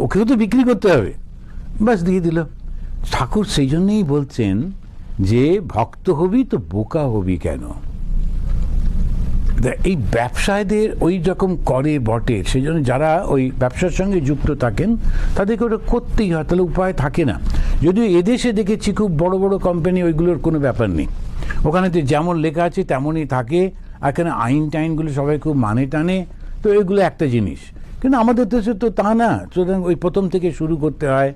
ওকেও তো বিক্রি করতে হবে, বাস দিয়ে দিল। ঠাকুর সেই জন্যই বলছেন যে ভক্ত হবি তো বোকা হবি কেন। এই ব্যবসায়ীদের ওই রকম করে বটে, সেই জন্য যারা ওই ব্যবসার সঙ্গে যুক্ত থাকেন তাদেরকে ওটা করতেই হয়, তাহলে উপায় থাকে না। যদিও এদেশে দেখেছি খুব বড় বড় কোম্পানি, ওইগুলোর কোনো ব্যাপার নেই, ওখানেতে যেমন লেখা আছে তেমনই থাকে। এখানে আইন টাইনগুলো সবাই খুব মানে টানে, তো এগুলো একটা জিনিস। কিন্তু আমাদের দেশে তো তা না, সুতরাং ওই প্রথম থেকে শুরু করতে হয়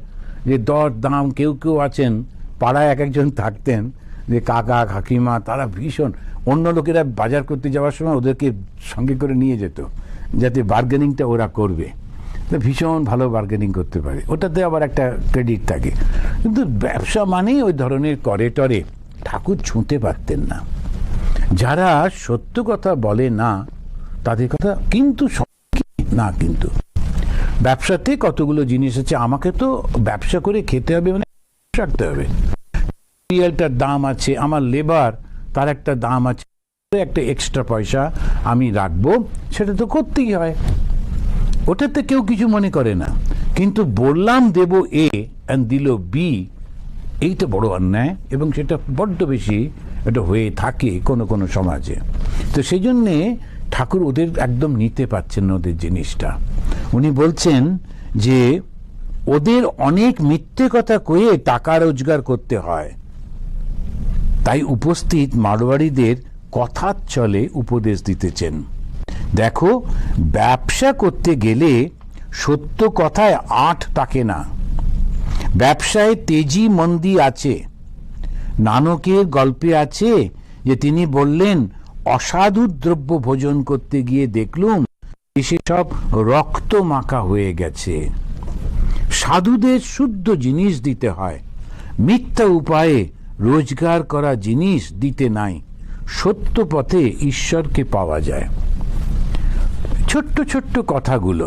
যে দর দাম। কেউ কেউ আছেন পাড়ায় এক একজন থাকতেন যে কাকা কাকিমা, তারা ভীষণ, অন্য লোকেরা বাজার করতে যাওয়ার সময় ওদেরকে সঙ্গে করে নিয়ে যেত, যাতে বার্গেনিংটা ওরা করবে, ভীষণ ভালো বার্গেনিং করতে পারে, ওটাতে আবার একটা ক্রেডিট থাকে। কিন্তু ব্যবসা মানেই ওই ধরনের করে টরে ঠাকুর ছুঁতে পারতেন না। যারা সত্য কথা বলে না তাদের কথা কিন্তু না, কিন্তু ব্যবসাতে কতগুলো জিনিস আছে, আমাকে তো ব্যবসা করে খেতে হবে, মানে রাখতে হবে, রিয়েলটার দাম আছে, আমার লেবার তার একটা দাম আছে, একটা এক্সট্রা পয়সা আমি রাখবো, সেটা তো করতেই হয়, ওটাতে কেউ কিছু মনে করে না। কিন্তু বললাম দেব এ আর দিল বি, এইটা বড় অন্যায়, এবং সেটা বড্ড বেশি এটা হয়ে থাকে কোনো কোনো সমাজে। তো সেই জন্যে ঠাকুর ওদের একদম নিতে পারছেন না ওদের জিনিসটা। উনি বলছেন যে ওদের অনেক মিথ্যে কথা কয়ে টাকা রোজগার করতে হয়, তাই উপস্থিত মারোয়াড়িদের কথার চলে উপদেশ দিতেছেন। দেখো, ব্যবসা করতে গেলে সত্য কথায় আট থাকে না, ব্যবসায় তেজি মন্দি আছে। নানকের গল্পে আছে যে তিনি বললেন, অসাধু দ্রব্য ভোজন করতে গিয়ে দেখলুম সেসব রক্ত মাখা হয়ে গেছে। সাধুদের শুদ্ধ জিনিস দিতে হয়, মিথ্যা উপায়ে রোজগার করা জিনিস দিতে নাই, সত্য পথে ঈশ্বরকে পাওয়া যায়। ছোট্ট ছোট্ট কথাগুলো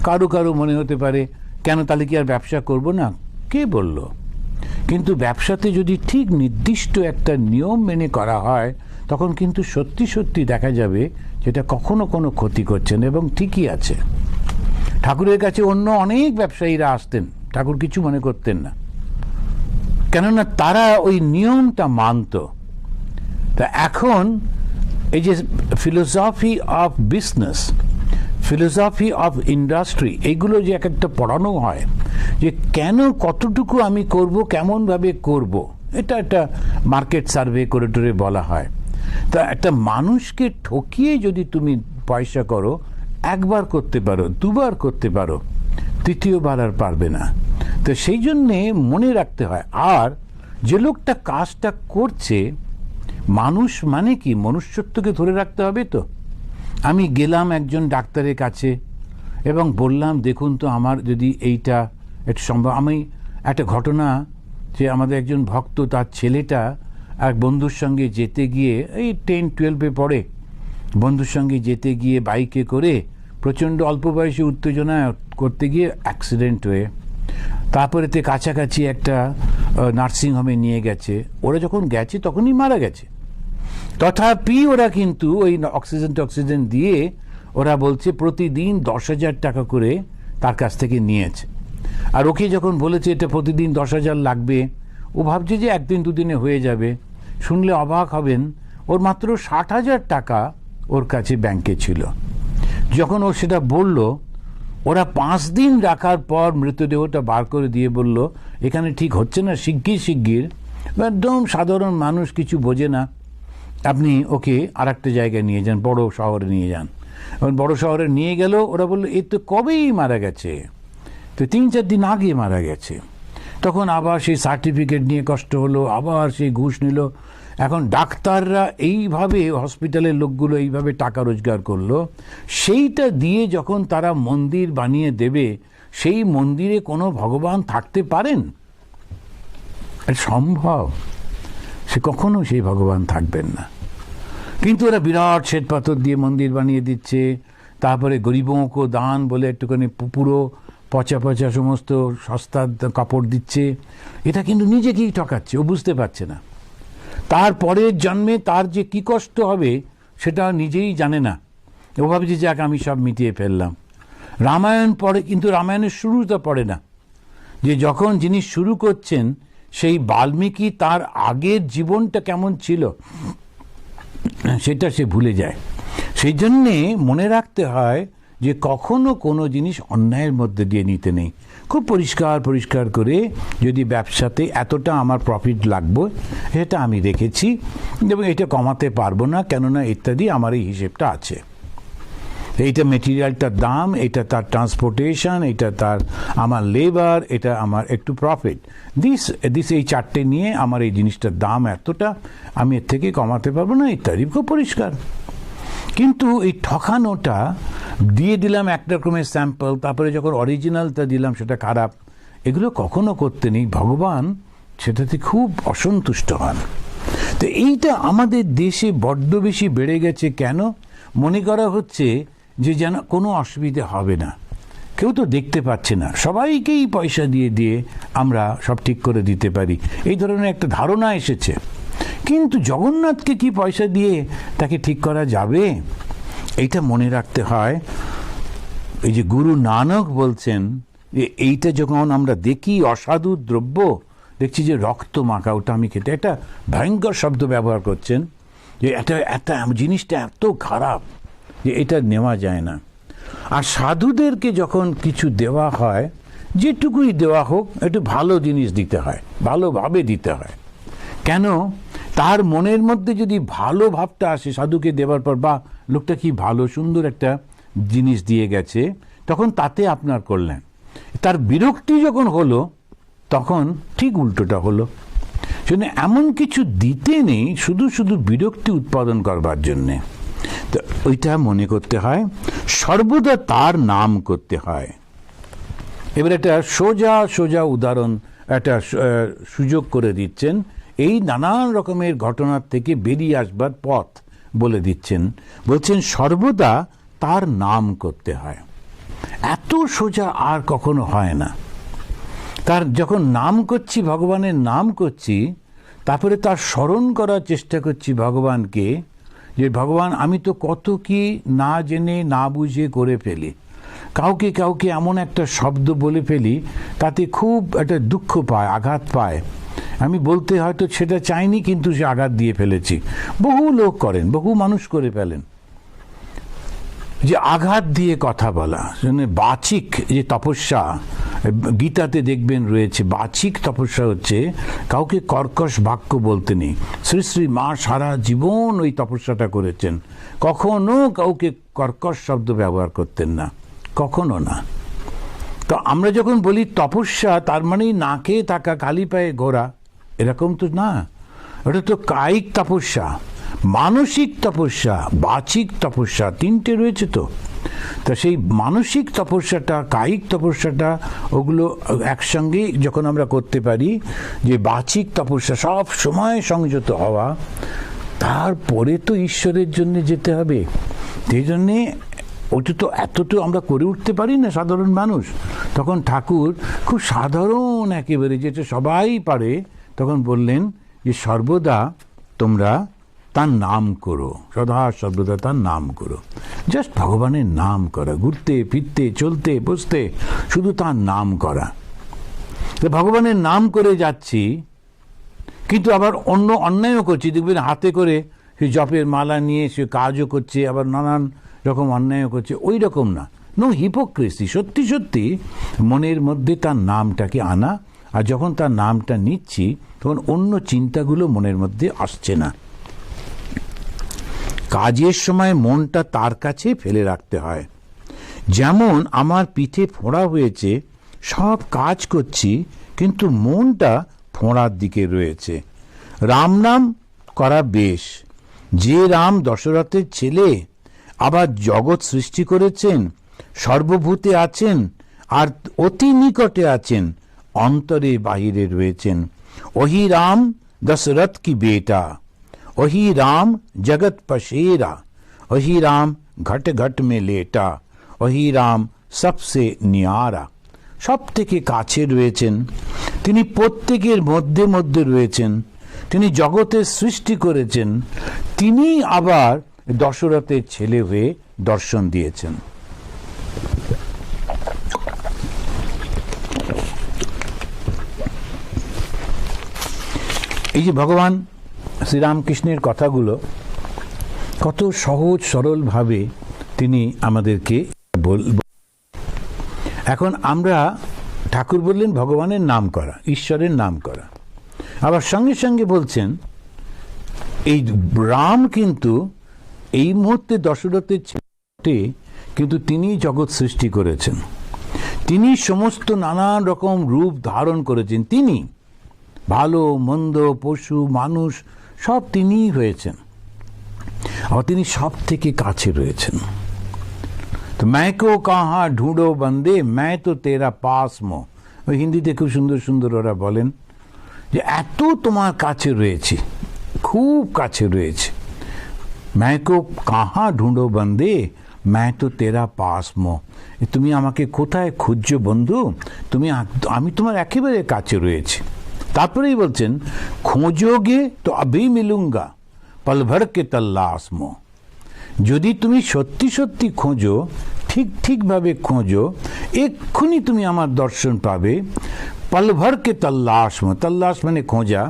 কারো কারো মনে হতে পারে কেন তাহলে কি আর ব্যবসা করব না, কে বলল? কিন্তু ব্যবসাতে যদি ঠিক নির্দিষ্ট একটা নিয়ম মেনে করা হয় তখন কিন্তু সত্যি সত্যি দেখা যাবে যেটা কখনো কোনো ক্ষতি করছে না এবং ঠিকই আছে। ঠাকুরের কাছে অন্য অনেক ব্যবসায়ীরা আসতেন, ঠাকুর কিছু মনে করতেন না, কেননা তারা ওই নিয়মটা মানত। তা এখন এই যে philosophy of business, philosophy of industry, এইগুলো যে এক একটা পড়ানো হয় যে কেন কতটুকু আমি করব, কেমনভাবে করব, এটা একটা মার্কেট সার্ভে করে টোরে বলা হয়। তা একটা মানুষকে ঠকিয়ে যদি তুমি পয়সা করো, একবার করতে পারো, দুবার করতে পারো, তৃতীয়বার আর পারবে না। তো সেই জন্যে মনে রাখতে হয়। আর যে লোকটা কাজটা করছে, মানুষ মানে কি, মনুষ্যত্বকে ধরে রাখতে হবে। তো আমি গেলাম একজন ডাক্তারের কাছে এবং বললাম, দেখুন তো আমার যদি এইটা একটু সম্ভব, আমি একটা ঘটনা যে আমাদের একজন ভক্ত, তার ছেলেটা এক বন্ধুর সঙ্গে যেতে গিয়ে, এই 10-12 পড়ে, বন্ধুর সঙ্গে যেতে গিয়ে বাইকে করে প্রচণ্ড অল্প বয়সে উত্তেজনা করতে গিয়ে অ্যাক্সিডেন্ট হয়ে, তারপরে তে কাছাকাছি একটা নার্সিংহোমে নিয়ে গেছে। ওরা যখন গেছে তখনই মারা গেছে। তথাপি ওরা কিন্তু ওই অক্সিজেন দিয়ে ওরা বলছে প্রতিদিন 10,000 টাকা করে তার কাছ থেকে নিয়েছে। আর ওকে যখন বলেছে এটা প্রতিদিন 10,000 লাগবে, ও ভাবছে যে একদিন দুদিনে হয়ে যাবে। শুনলে অবাক হবেন, ওর মাত্র 60,000 টাকা ওর কাছে ব্যাংকে ছিল। যখন ও সেটা বলল, ওরা 5 দিন রাখার পর মৃতদেহটা বার করে দিয়ে বলল, এখানে ঠিক হচ্ছে না, শিগগির একদম সাধারণ মানুষ, কিছু বোঝে না, আপনি ওকে আর একটা জায়গায় নিয়ে যান, বড় শহরে নিয়ে যান। এবং বড় শহরে নিয়ে গেল। ওরা বললো এ তো কবেই মারা গেছে, তো 3-4 দিন আগে মারা গেছে। তখন আবার সেই সার্টিফিকেট নিয়ে কষ্ট হলো, আবার সেই ঘুষ নিল। এখন ডাক্তাররা এইভাবে, হসপিটালের লোকগুলো এইভাবে টাকা রোজগার করলো, সেইটা দিয়ে যখন তারা মন্দির বানিয়ে দেবে, সেই মন্দিরে কোনো ভগবান থাকতে পারেন? সম্ভব? সে কখনো সেই ভগবান থাকবেন না। কিন্তু ওরা বিরাট শ্বেত পাথর দিয়ে মন্দির বানিয়ে দিচ্ছে, তারপরে গরিবকে দান বলে একটুখানি পুরো পচা পচা সমস্ত সস্তার কাপড় দিচ্ছে। এটা কিন্তু নিজেকেই ঠকাচ্ছে, ও বুঝতে পারছে না। তারপরের জন্মে তার যে কি কষ্ট হবে সেটা নিজেই জানে না। ও ভাবছে যাক আমি সব মিটিয়ে ফেললাম। রামায়ণ পড়ে, কিন্তু রামায়ণের শুরুটা পড়ে না, যে যখন যিনি শুরু করছেন সেই বাল্মীকি তার আগের জীবনটা কেমন ছিল সেটা সে ভুলে যায়। সেই জন্যে মনে রাখতে হয় যে কখনো কোনো জিনিস অন্যায়ের মধ্যে দিয়ে নিতে নেই। খুব পরিষ্কার করে যদি ব্যবসাতে এতটা আমার প্রফিট লাগবে সেটা আমি রেখেছি এবং এটা কমাতে পারবো না, কেননা ইত্যাদি আমার এই হিসেবটা আছে। এইটা মেটেরিয়ালটার দাম, এটা তার ট্রান্সপোর্টেশন, এটা তার আমার লেবার, এটা আমার একটু প্রফিট, দিস এই চারটে নিয়ে আমার এই জিনিসটার দাম এতটা, আমি এর থেকে কমাতে পারবো না ইত্যাদি। খুব পরিষ্কার। কিন্তু এই ঠকানোটা দিয়ে দিলাম একটা রকমের স্যাম্পল, তারপরে যখন অরিজিনালটা দিলাম সেটা খারাপ, এগুলো কখনো করতে নেই। ভগবান সেটাতে খুব অসন্তুষ্ট হন। তো এইটা আমাদের দেশে বড্ড বেশি বেড়ে গেছে। কেন? মনে করা হচ্ছে যে যেন কোনো অসুবিধে হবে না, কেউ তো দেখতে পাচ্ছে না, সবাইকেই পয়সা দিয়ে দিয়ে আমরা সব ঠিক করে দিতে পারি, এই ধরনের একটা ধারণা এসেছে। কিন্তু জগন্নাথকে কি পয়সা দিয়ে তাকে ঠিক করা যাবে? এইটা মনে রাখতে হয়। এই যে গুরু নানক বলছেন যে এইটা যখন আমরা দেখি অসাধু দ্রব্য, দেখছি যে রক্ত মাখা, ওটা আমি খেতে, একটা ভয়ঙ্কর শব্দ ব্যবহার করছেন যে এটা জিনিসটা এত খারাপ যে এটা নেওয়া যায় না। আর সাধুদেরকে যখন কিছু দেওয়া হয়, যেটুকুই দেওয়া হোক একটু ভালো জিনিস দিতে হয়, ভালোভাবে দিতে হয়। কেন? তার মনের মধ্যে যদি ভালো ভাবটা আসে সাধুকে দেওয়ার পর, বা লোকটা কি ভালো সুন্দর একটা জিনিস দিয়ে গেছে, তখন তাতে আপনার করলেন। তার বিরক্তি যখন হলো তখন ঠিক উল্টোটা হলো। সেজন্য এমন কিছু দিতে নেই শুধু শুধু বিরক্তি উৎপাদন করবার জন্যে। তো ওইটা মনে করতে হয়, সর্বদা তার নাম করতে হয়। এবার একটা সোজা উদাহরণ, একটা সুযোগ করে দিচ্ছেন, এই নানান রকমের ঘটনার থেকে বেরিয়ে আসবার পথ বলে দিচ্ছেন। বলছেন সর্বদা তার নাম করতে হয়। এত সোজা আর কখনো হয় না। তার যখন নাম করছি, ভগবানের নাম করছি, তারপরে তার স্মরণ করার চেষ্টা করছি ভগবানকে, যে ভগবান আমি তো কত কি না জেনে না বুঝে করে ফেলি, কাউকে এমন একটা শব্দ বলে ফেলি তাতে খুব একটা দুঃখ পায়, আঘাত পায়। আমি বলতে হয়তো সেটা চাইনি, কিন্তু সে আঘাত দিয়ে ফেলেছি। বহু লোক করেন, বহু মানুষ করে ফেলেন, যে আঘাত দিয়ে কথা বলা। বাচিক যে তপস্যা গীতাতে দেখবেন রয়েছে, বাচিক তপস্যা হচ্ছে কাউকে কর্কশ বাক্য বলতে নেই। শ্রী শ্রী মা সারা জীবন ওই তপস্যাটা করেছেন, কখনো কাউকে কর্কশ শব্দ ব্যবহার করতেন না, কখনো না। তো আমরা যখন বলি তপস্যা, তার মানেই নাকে থাকা খালি পায়ে ঘোরা, এরকম তো না। ওটা তো কায়িক তপস্যা, মানসিক তপস্যা, বাচিক তপস্যা, তিনটে রয়েছে। তো তা সেই মানসিক তপস্যাটা, কায়িক তপস্যাটা, ওগুলো একসঙ্গেই যখন আমরা করতে পারি, যে বাচিক তপস্যা সব সময় সংযত হওয়া, তারপরে তো ঈশ্বরের জন্য যেতে হবে। সেই জন্যে ওটা তো এতটা আমরা করে উঠতে পারি না সাধারণ মানুষ। তখন ঠাকুর খুব সাধারণ একেবারে, যেটা সবাই পারে, তখন বললেন যে সর্বদা তোমরা তার নাম করো, সদা সর্বদা তার নাম করো। জাস্ট ভগবানের নাম করা, ঘুরতে ফিরতে চলতে বসতে শুধু তার নাম করা। তো ভগবানের নাম করে যাচ্ছি, কিন্তু আবার অন্য অন্যায়ও করছি। দেখবেন হাতে করে সে জপের মালা নিয়ে সে কাজও করছে, আবার নানান রকম অন্যায়ও করছে। ওই রকম না, নো হিপোক্রেসি। সত্যি সত্যি মনের মধ্যে তার নামটাকে আনা, আর যখন তার নামটা নিচ্ছি তখন অন্য চিন্তাগুলো মনের মধ্যে আসছে না। কাজের সময় মনটা তার কাছে ফেলে রাখতে হয়। যেমন আমার পিঠে ফোঁড়া হয়েছে, সব কাজ করছি, কিন্তু মনটা ফোঁড়ার দিকে রয়েছে। রাম নাম করা বেশ, যে রাম দশরথের ছেলে, আবার জগৎ সৃষ্টি করেছেন, সর্বভূতে আছেন, আর অতি নিকটে আছেন, অন্তরে বাহিরে রয়েছেন। ওহি রাম দশরথ কি বেটা, ওহি রাম জগৎ পশেরা, ওহি রাম ঘট ঘট মে লেটা, ওহি রাম সবসে নিয়ারা। সব থেকে কাছে রয়েছেন তিনি, প্রত্যেকের মধ্যে মধ্যে রয়েছেন। তিনি জগতের সৃষ্টি করেছেন, তিনি আবার দশরথের ছেলে হয়ে দর্শন দিয়েছেন। এই যে ভগবান শ্রীরামকৃষ্ণের কথাগুলো কত সহজ সরলভাবে তিনি আমাদেরকে এখন আমরা, ঠাকুর বললেন ভগবানের নাম করা, ঈশ্বরের নাম করা। আবার সঙ্গে সঙ্গে বলছেন এই রাম কিন্তু এই মুহূর্তে দশরথের ছেলে, কিন্তু তিনি জগৎ সৃষ্টি করেছেন, তিনি সমস্ত নানান রকম রূপ ধারণ করেছেন। তিনি ভালো মন্দ, পশু মানুষ সব তিনিই হয়েছেন। আবার তিনি সব থেকে কাছে রয়েছেন। তো ম্যাকো কাহা ঢুঁড়ো বন্দে ম্যায় তো তেরা পাস মো, ওই হিন্দিতে খুব সুন্দর সুন্দর ওরা বলেন যে এত তোমার কাছে রয়েছে, খুব কাছে রয়েছে। ম্যাকো কাহা ঢুঁড়ো বন্দে ম্যায় তো তেরা পাস মো, তুমি আমাকে কোথায় খুঁজছো বন্ধু, আমি তোমার একেবারে কাছে রয়েছি। তারপরেই বলছেন খোঁজোগে তো আভি মিলুঙ্গা পল ভর কে তল্লাশ মো, যদি তুমি সত্যি সত্যি খোঁজো, ঠিকভাবে খোঁজো, এক্ষুনি তুমি আমার দর্শন পাবে। পল ভর কে তল্লাশ মো, তল্লাশ মানে খোঁজা,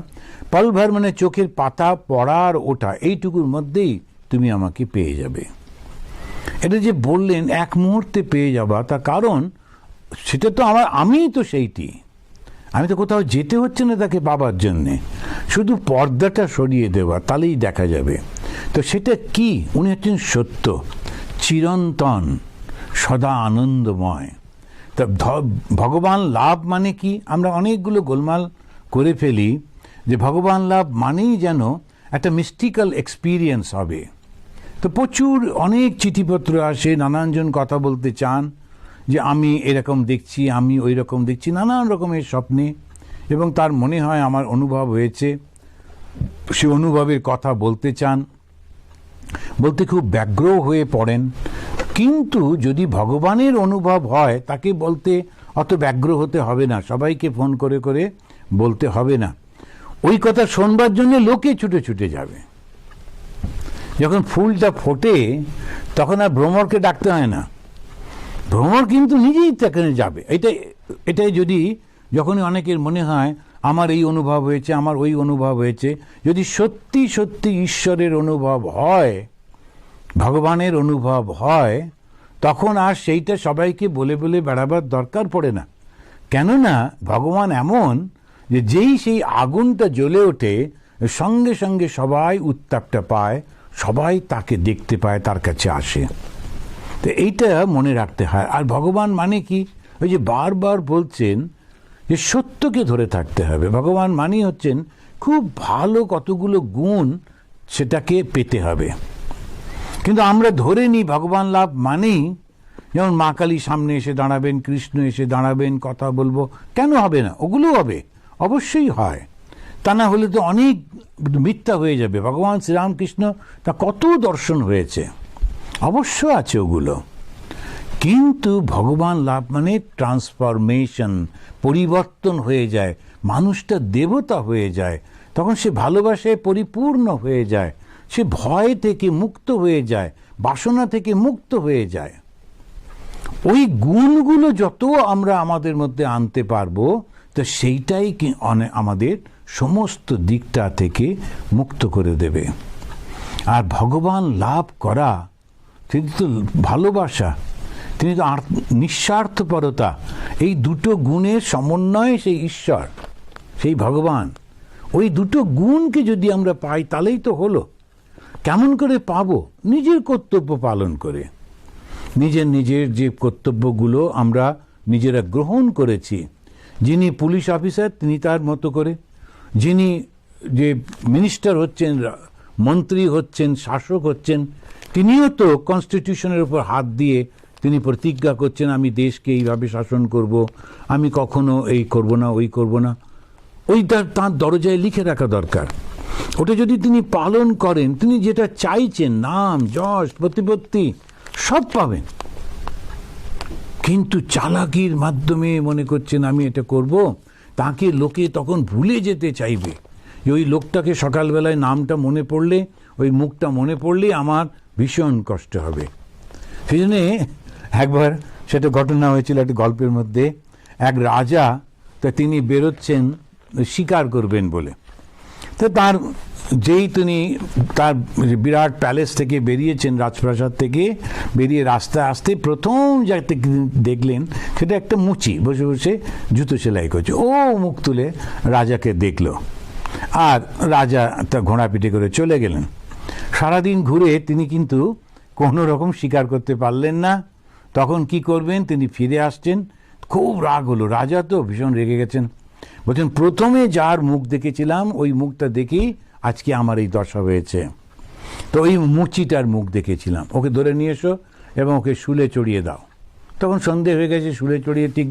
পল ভর মানে চোখের পাতা পড়া আর ওঠা, এইটুকুর মধ্যেই তুমি আমাকে পেয়ে যাবে। এটা যে বললেন এক মুহূর্তে পেয়ে যাবা, তার কারণ সেটা তো আমিই তো সেইটি, আমি তো কোথাও যেতে হচ্ছে না তাকে পাবার জন্যে, শুধু পর্দাটা সরিয়ে দেওয়া, তাহলেই দেখা যাবে। তো সেটা কি? উনি হচ্ছেন সত্য, চিরন্তন, সদা আনন্দময়। তা ভগবান লাভ মানে কি? আমরা অনেকগুলো গোলমাল করে ফেলি যে ভগবান লাভ মানেই যেন একটা মিস্টিক্যাল এক্সপিরিয়েন্স হবে। তো প্রচুর অনেক চিঠিপত্র আসে, নানানজন কথা বলতে চান যে আমি এরকম দেখছি, আমি ওই রকম দেখছি, নানান রকমের স্বপ্নে, এবং তার মনে হয় আমার অনুভব হয়েছে, সে অনুভবের কথা বলতে চান, বলতে খুব ব্যগ্র হয়ে পড়েন। কিন্তু যদি ভগবানের অনুভব হয়, তাকে বলতে অত ব্যগ্র হতে হবে না, সবাইকে ফোন করে করে বলতে হবে না। ওই কথা শোনবার জন্য লোকে ছুটে ছুটে যাবে। যখন ফুলটা ফোটে তখন আর ভ্রমরকে ডাকতে হয় না, ভ্রমর কিন্তু নিজেই সেখানে যাবে। এটাই যদি যখনই অনেকের মনে হয় আমার এই অনুভব হয়েছে, আমার ওই অনুভব হয়েছে, যদি সত্যি সত্যি ঈশ্বরের অনুভব হয়, ভগবানের অনুভব হয়, তখন আর সেইটা সবাইকে বলে বলে বেড়াবার দরকার পড়ে না। কেননা ভগবান এমন যে যেই সেই আগুনটা জ্বলে ওঠে, সঙ্গে সঙ্গে সবাই উত্তাপটা পায়, সবাই তাকে দেখতে পায়, তার কাছে আসে। তো এইটা মনে রাখতে হয়। আর ভগবান মানে কি? ওই যে বারবার বলছেন যে সত্যকে ধরে থাকতে হবে। ভগবান মানেই হচ্ছেন খুব ভালো কতগুলো গুণ, সেটাকে পেতে হবে। কিন্তু আমরা ধরে নিই ভগবান লাভ মানেই, যেমন মা কালী সামনে এসে দাঁড়াবেন, কৃষ্ণ এসে দাঁড়াবেন, কথা বলবো, কেন হবে না? ওগুলো হবে, অবশ্যই হয়, তা না হলে তো অনেক মিথ্যা হয়ে যাবে। ভগবান শ্রীরামকৃষ্ণ তা কত দর্শন হয়েছে, অবশ্য আছে ওগুলো। কিন্তু ভগবান লাভ মানে ট্রান্সফরমেশন, পরিবর্তন হয়ে যায়, মানুষটা দেবতা হয়ে যায়, তখন সে ভালোবাসায় পরিপূর্ণ হয়ে যায়, সে ভয় থেকে মুক্ত হয়ে যায়, বাসনা থেকে মুক্ত হয়ে যায়। ওই গুণগুলো যত আমরা আমাদের মধ্যে আনতে পারবো, তো সেইটাই আমাদের সমস্ত দিকটা থেকে মুক্ত করে দেবে। আর ভগবান লাভ করা, তিনি তো ভালোবাসা, তিনি তো নিঃস্বার্থপরতা, এই দুটো গুণের সমন্বয়ে সেই ঈশ্বর, সেই ভগবান। ওই দুটো গুণকে যদি আমরা পাই, তাহলেই তো হলো। কেমন করে পাবো? নিজের কর্তব্য পালন করে। নিজের যে কর্তব্যগুলো আমরা নিজেরা গ্রহণ করেছি। যিনি পুলিশ অফিসার, তিনি তার মতো করে, যিনি যে মিনিস্টার হচ্ছেন, মন্ত্রী হচ্ছেন, শাসক হচ্ছেন, তিনিও তো কনস্টিটিউশনের উপর হাত দিয়ে তিনি প্রতিজ্ঞা করছেন, আমি দেশকে এইভাবে শাসন করব, আমি কখনো এই করব না, ওই করব না। ওইটা তাঁর দরজায় লিখে রাখা দরকার। ওটা যদি তিনি পালন করেন, তিনি যেটা চাইছেন, নাম, যশ, প্রতিপত্তি সব পাবেন। কিন্তু চালাকির মাধ্যমে মনে করছেন আমি এটা করব, তাকে লোকে তখন ভুলে যেতে চাইবে। যে ওই লোকটাকে সকালবেলায় নামটা মনে পড়লে, ওই মুখটা মনে পড়লে আমার ভীষণ কষ্ট হবে। সেই জন্যে একবার সেটা ঘটনা হয়েছিল একটা গল্পের মধ্যে। এক রাজা, তা তিনি বেরোচ্ছেন শিকার করবেন বলে, তো তিনি তার বিরাট প্যালেস থেকে বেরিয়েছেন, রাজপ্রাসাদ থেকে বেরিয়ে রাস্তায় আসতে প্রথম যাতে দেখলেন, সেটা একটা মুচি বসে বসে জুতো সেলাই করছে। ও মুখ তুলে রাজাকে দেখলো, আর রাজা তা ঘোড়া পিঠে করে চলে গেলেন। সারাদিন ঘুরে তিনি কিন্তু কোনো রকম শিকার করতে পারলেন না। তখন কি করবেন? তিনি ফিরে আসছেন, খুব রাগ হলো। রাজা তো ভীষণ রেগে গেছেন, বলছেন প্রথমে যার মুখ দেখেছিলাম, ওই মুখটা দেখেই আজকে আমার এই দশা হয়েছে। তো ওই মুচিটার মুখ দেখেছিলাম, ওকে ধরে নিয়ে এসো এবং ওকে শুলে চড়িয়ে দাও। তখন সন্ধে হয়ে গেছে, শুলে চড়িয়ে ঠিক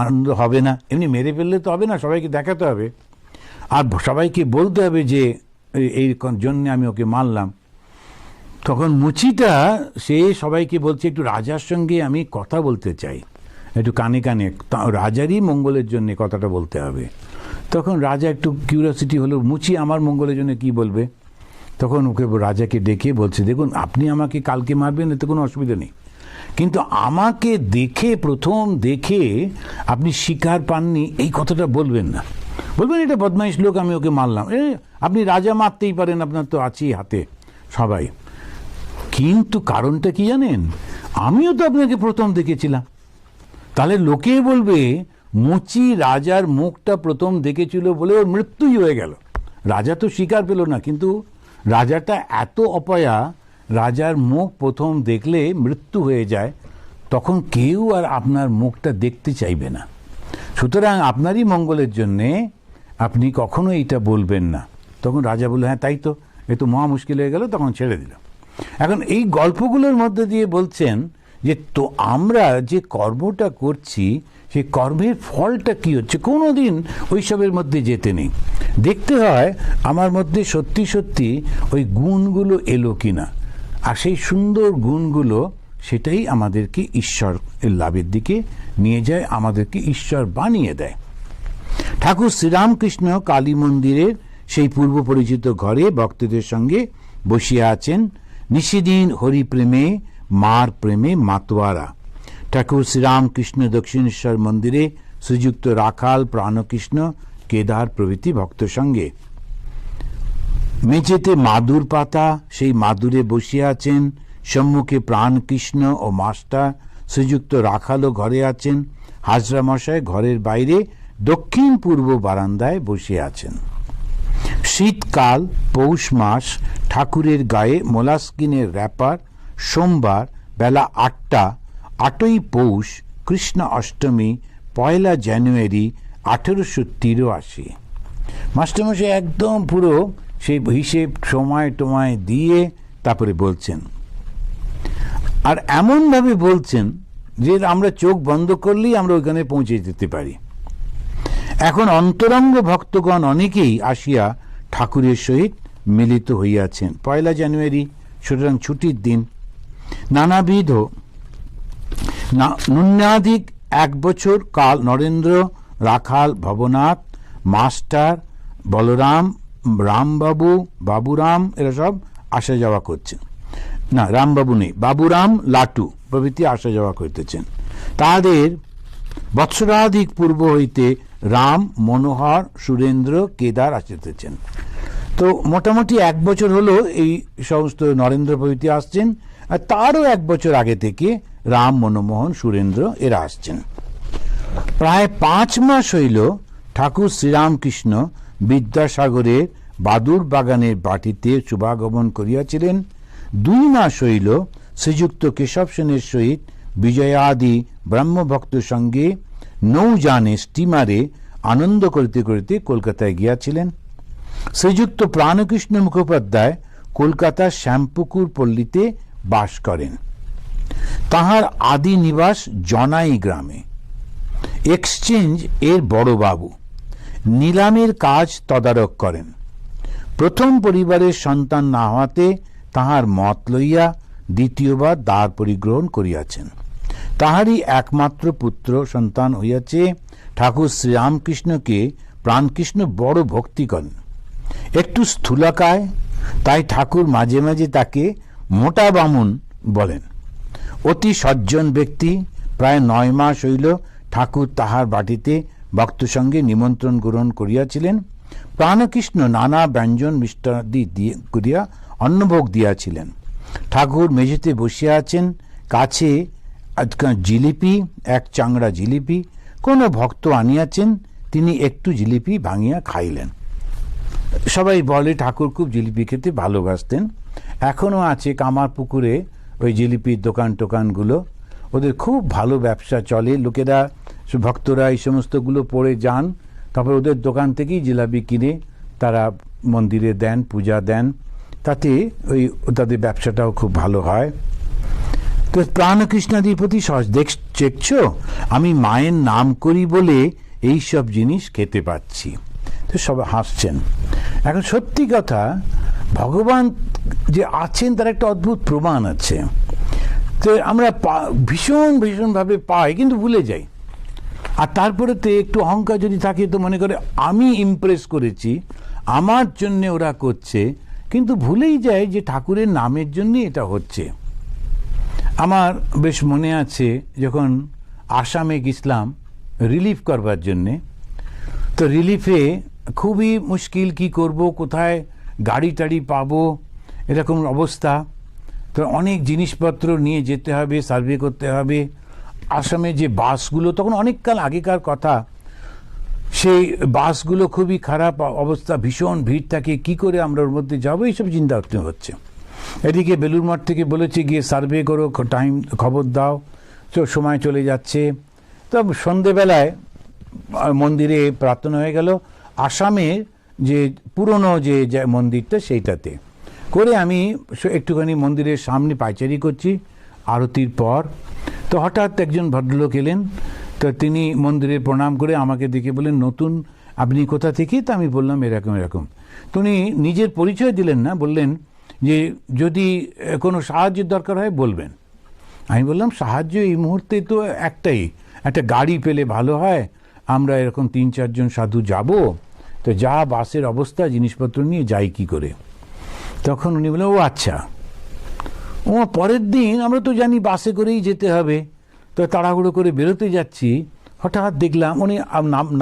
আনন্দ হবে না, এমনি মেরে ফেললে তো হবে না, সবাইকে দেখাতে হবে আর সবাইকে বলতে হবে যে এই জন্যে আমি ওকে মারলাম। তখন মুচিটা সে সবাইকে বলছে একটু রাজার সঙ্গে আমি কথা বলতে চাই, একটু কানে কানে, রাজারই মঙ্গলের জন্য কথাটা বলতে হবে। তখন রাজা একটু কিউরিয়াসিটি হলো, মুচি আমার মঙ্গলের জন্য কি বলবে। তখন ওকে রাজাকে ডেকে বলছে, দেখুন আপনি আমাকে কালকে মারবেন, এতে কোনো অসুবিধা নেই, কিন্তু আমাকে দেখে প্রথম দেখে আপনি শিকার পাননি এই কথাটা বলবেন না, বলবেন এটা বদমাইশ লোক, আমি ওকে মারলাম। আপনি রাজা মারতেই পারেন, আপনার তো আছেই হাতে সবাই, কিন্তু কারণটা কি জানেন, আমিও তো আপনাকে প্রথম দেখেছিলাম। তাহলে লোকে বলবে মুচি রাজার মুখটা প্রথম দেখেছিল বলে ওর মৃত্যুই হয়ে গেল। রাজা তো শিকার পেল না, কিন্তু রাজাটা এত অপয়া, রাজার মুখ প্রথম দেখলে মৃত্যু হয়ে যায়, তখন কেউ আর আপনার মুখটা দেখতে চাইবে না। সুতরাং আপনারই মঙ্গলের জন্যে আপনি কখনো এইটা বলবেন না। তখন রাজা বলল, হ্যাঁ তাই তো, এ তো মহা মুশকিল হয়ে গেল, তখন ছেড়ে দিল। এখন এই গল্পগুলোর মধ্যে দিয়ে বলছেন যে তো আমরা যে কর্মটা করছি সেই কর্মের ফলটা কি হচ্ছে, কোনো দিন ওইসবের মধ্যে যেতে নেই। দেখতে হয় আমার মধ্যে সত্যি সত্যি ওই গুণগুলো এলো কিনা, আর সেই সুন্দর গুণগুলো সেটাই আমাদেরকে ঈশ্বর লাভের দিকে নিয়ে যায়, আমাদেরকে ঈশ্বর বানিয়ে দেয়। ঠাকুর শ্রীরামকৃষ্ণ কালী মন্দিরের সেই পূর্ব পরিচিত ঘরে ভক্তদের সঙ্গে বসিয়া আছেন। নিশিদিন হরিপ্রেমে মার প্রেমে মাতোয়ারা। ঠাকুর শ্রীরামকৃষ্ণ দক্ষিণেশ্বর মন্দিরে শ্রীযুক্ত রাখাল, প্রাণকৃষ্ণ, কেদার প্রভৃতি ভক্ত সঙ্গে। মেঝেতে মাদুর পাতা, সেই মাদুরে বসিয়া আছেন। সম্মুখে প্রাণকৃষ্ণ ও মাস্টার শ্রীযুক্ত রাখালও ঘরে আছেন। হাজরা মশাই ঘরের বাইরে দক্ষিণ পূর্ব বারান্দায় বসে আছেন। শীতকাল, পৌষ মাস, ঠাকুরের গায়ে মোলাস্কিনের র্যাপার। সোমবার বেলা 8টা, 8ই পৌষ, কৃষ্ণ অষ্টমী, 1 জানুয়ারি 1883। মাস্টারমশাই একদম পুরো সেই হিসেব সময় টময় দিয়ে তারপরে বলছেন, আর এমনভাবে বলছেন যে আমরা চোখ বন্ধ করলেই আমরা ওইখানে পৌঁছে যেতে পারি। এখন অন্তরঙ্গ ভক্তগণ অনেকেই আসিয়া ঠাকুরের সহিত মিলিত হইয়াছেন। 1 জানুয়ারি, সুতরাং ছুটির দিন। নানাবিধ ন্যূনাধিক 1 বছর কাল নরেন্দ্র, রাখাল, ভবনাথ, মাস্টার, বলরাম, রামবাবু, বাবুরাম এরা সব আসা যাওয়া করছেন। না, রামবাবু নেই, বাবুরাম, লাটু প্রভৃতি আসা যাওয়া করতেছেন। তাদের বৎসরাধিক পূর্ব হইতে রাম, মনোহর, সুরেন্দ্র, কেদার আসিতেছেন। তো মোটামুটি 1 বছর হলো এই সমস্ত নরেন্দ্র প্রভৃতি আসছেন, আর তারও 1 বছর আগে থেকে রাম, মনমোহন, সুরেন্দ্র এরা আসছেন। প্রায় 5 মাস হইল ঠাকুর শ্রীরামকৃষ্ণ বিদ্যাসাগরের বাদুর বাগানের বাটিতে শুভাগমন করিয়াছিলেন। 2 মাস হইল শ্রীযুক্ত কেশব সেনের সহিত বিজয়াদি ব্রহ্মভক্ত সঙ্গে নৌযানে স্টিমারে আনন্দ করিতে করিতে কলকাতায় গিয়াছিলেন। শ্রীযুক্ত প্রাণকৃষ্ণ মুখোপাধ্যায় কলকাতার শ্যামপুকুর পল্লীতে বাস করেন। তাহার আদি নিবাস জনাই গ্রামে। এক্সচেঞ্জ এর বড়বাবু নিলামের কাজ তদারক করেন। প্রথম পরিবারের সন্তান না হওয়াতে তাহার মত লইয়া দ্বিতীয়বার দ্বার পরিগ্রহণ করিয়াছেন। তাহারই একমাত্র পুত্র সন্তান হইয়াছে। ঠাকুর শ্রীরামকৃষ্ণকে প্রাণকৃষ্ণ বড় ভক্তি করেন, একটু স্থূলকায়, তাই ঠাকুর মাঝে মাঝে তাকে মোটা বামুন বলেন। অতি সজ্জন ব্যক্তি। প্রায় 9 মাস হইল ঠাকুর তাহার বাটিতে ভক্ত সঙ্গে নিমন্ত্রণ গ্রহণ করিয়াছিলেন। প্রাণকৃষ্ণ নানা ব্যঞ্জন মিষ্টাদি করিয়া অন্নভোগ দিয়াছিলেন। ঠাকুর মেঝেতে বসিয়া আছেন, কাছে জিলিপি, 1 চাংড়া জিলিপি কোনো ভক্ত আনিয়াছেন, তিনি একটু জিলিপি ভাঙিয়া খাইলেন। সবাই বলে ঠাকুর খুব জিলিপি খেতে ভালোবাসতেন। এখনও আছে কামারপুকুরে ওই জিলিপির দোকান টোকানগুলো, ওদের খুব ভালো ব্যবসা চলে। লোকেরা, ভক্তরা এই সমস্তগুলো পড়ে যান, তারপর ওদের দোকান থেকেই জিলাপি কিনে তারা মন্দিরে দেন, পূজা দেন। তাতে ওই তাদের ব্যবসাটাও খুব ভালো হয়। তো প্রাণকৃষ্ণাদির প্রতি দেখছো আমি মায়ের নাম করি বলে এই সব জিনিস খেতে পাচ্ছি। তো সব হাসছেন। এখন সত্যি কথা, ভগবান যে আছেন তার একটা অদ্ভুত প্রমাণ আছে। তো আমরা ভীষণভাবে পাই কিন্তু ভুলে যাই। আর তারপরে তো একটু অহংকার যদি থাকে তো মনে করে আমি ইমপ্রেস করেছি, আমার জন্য ওরা করছে, কিন্তু ভুলেই যায় যে ঠাকুরের নামের জন্য এটা হচ্ছে। আমার বেশ মনে আছে যখন আসামে গেছিলাম রিলিফ করবার জন্যে, তো রিলিফে খুবই মুশকিল, কি করব, কোথায় গাড়ি টাড়ি পাবো, এরকম অবস্থা। তো অনেক জিনিসপত্র নিয়ে যেতে হবে, সার্ভে করতে হবে। আসামে যে বাসগুলো, তখন অনেককাল আগেকার কথা, সেই বাসগুলো খুবই খারাপ অবস্থা, ভীষণ ভিড় থাকে, কি করে আমরা ওর মধ্যে যাবো, এইসব চিন্তা হচ্ছে। এদিকে বেলুড় মঠ থেকে বলেছে গিয়ে সার্ভে করো, টাইম খবর দাও, তো সময় চলে যাচ্ছে। তো সন্ধেবেলায় মন্দিরে প্রার্থনা হয়ে গেল, আসামের যে পুরনো যে মন্দিরটা সেইটাতে করে আমি একটুখানি মন্দিরের সামনে পায়চারি করছি আরতির পর। তো হঠাৎ একজন ভদ্রলোক এলেন। তো তিনি মন্দিরে প্রণাম করে আমাকে দেখে বললেন, নতুন, আপনি কোথা থেকে? তা আমি বললাম এরকম। তো উনি নিজের পরিচয় দিলেন না, বললেন যে যদি কোনো সাহায্যের দরকার হয় বলবেন। আমি বললাম সাহায্য এই মুহূর্তে তো একটা গাড়ি পেলে ভালো হয়, আমরা এরকম 3-4 জন সাধু যাব, তো যা বাসের অবস্থা, জিনিসপত্র নিয়ে যাই কি করে। তখন উনি বললেন, ও আচ্ছা। পরের দিন আমরা তো জানি বাসে করেই যেতে হবে, তো তাড়াহুড়ো করে বেরোতে যাচ্ছি, হঠাৎ দেখলাম উনি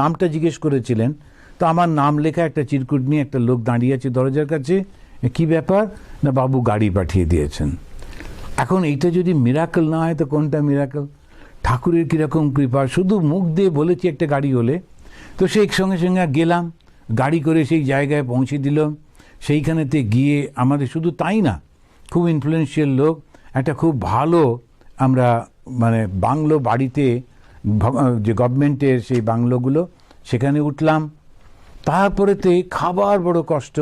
নামটা জিজ্ঞেস করেছিলেন। তো আমার নাম লেখা একটা চিরকুট নিয়ে একটা লোক দাঁড়িয়ে আছে দরজার কাছে। কি ব্যাপার? না বাবু গাড়ি পাঠিয়ে দিয়েছেন। এখন এইটা যদি মিরাকল না হয় তো কোনটা মিরাকল? ঠাকুরের কীরকম কৃপা, শুধু মুখ দিয়ে বলেছি একটা গাড়ি হলে। তো সেই সঙ্গে গেলাম, গাড়ি করে সেই জায়গায় পৌঁছে দিল। সেইখানেতে গিয়ে আমাদের শুধু তাই না, খুব ইনফ্লুয়েন্সিয়াল লোক, একটা খুব ভালো আমরা মানে বাংলো বাড়িতে, যে গভর্নমেন্টের সেই বাংলোগুলো, সেখানে উঠলাম। তারপরেতে খাবার বড় কষ্ট,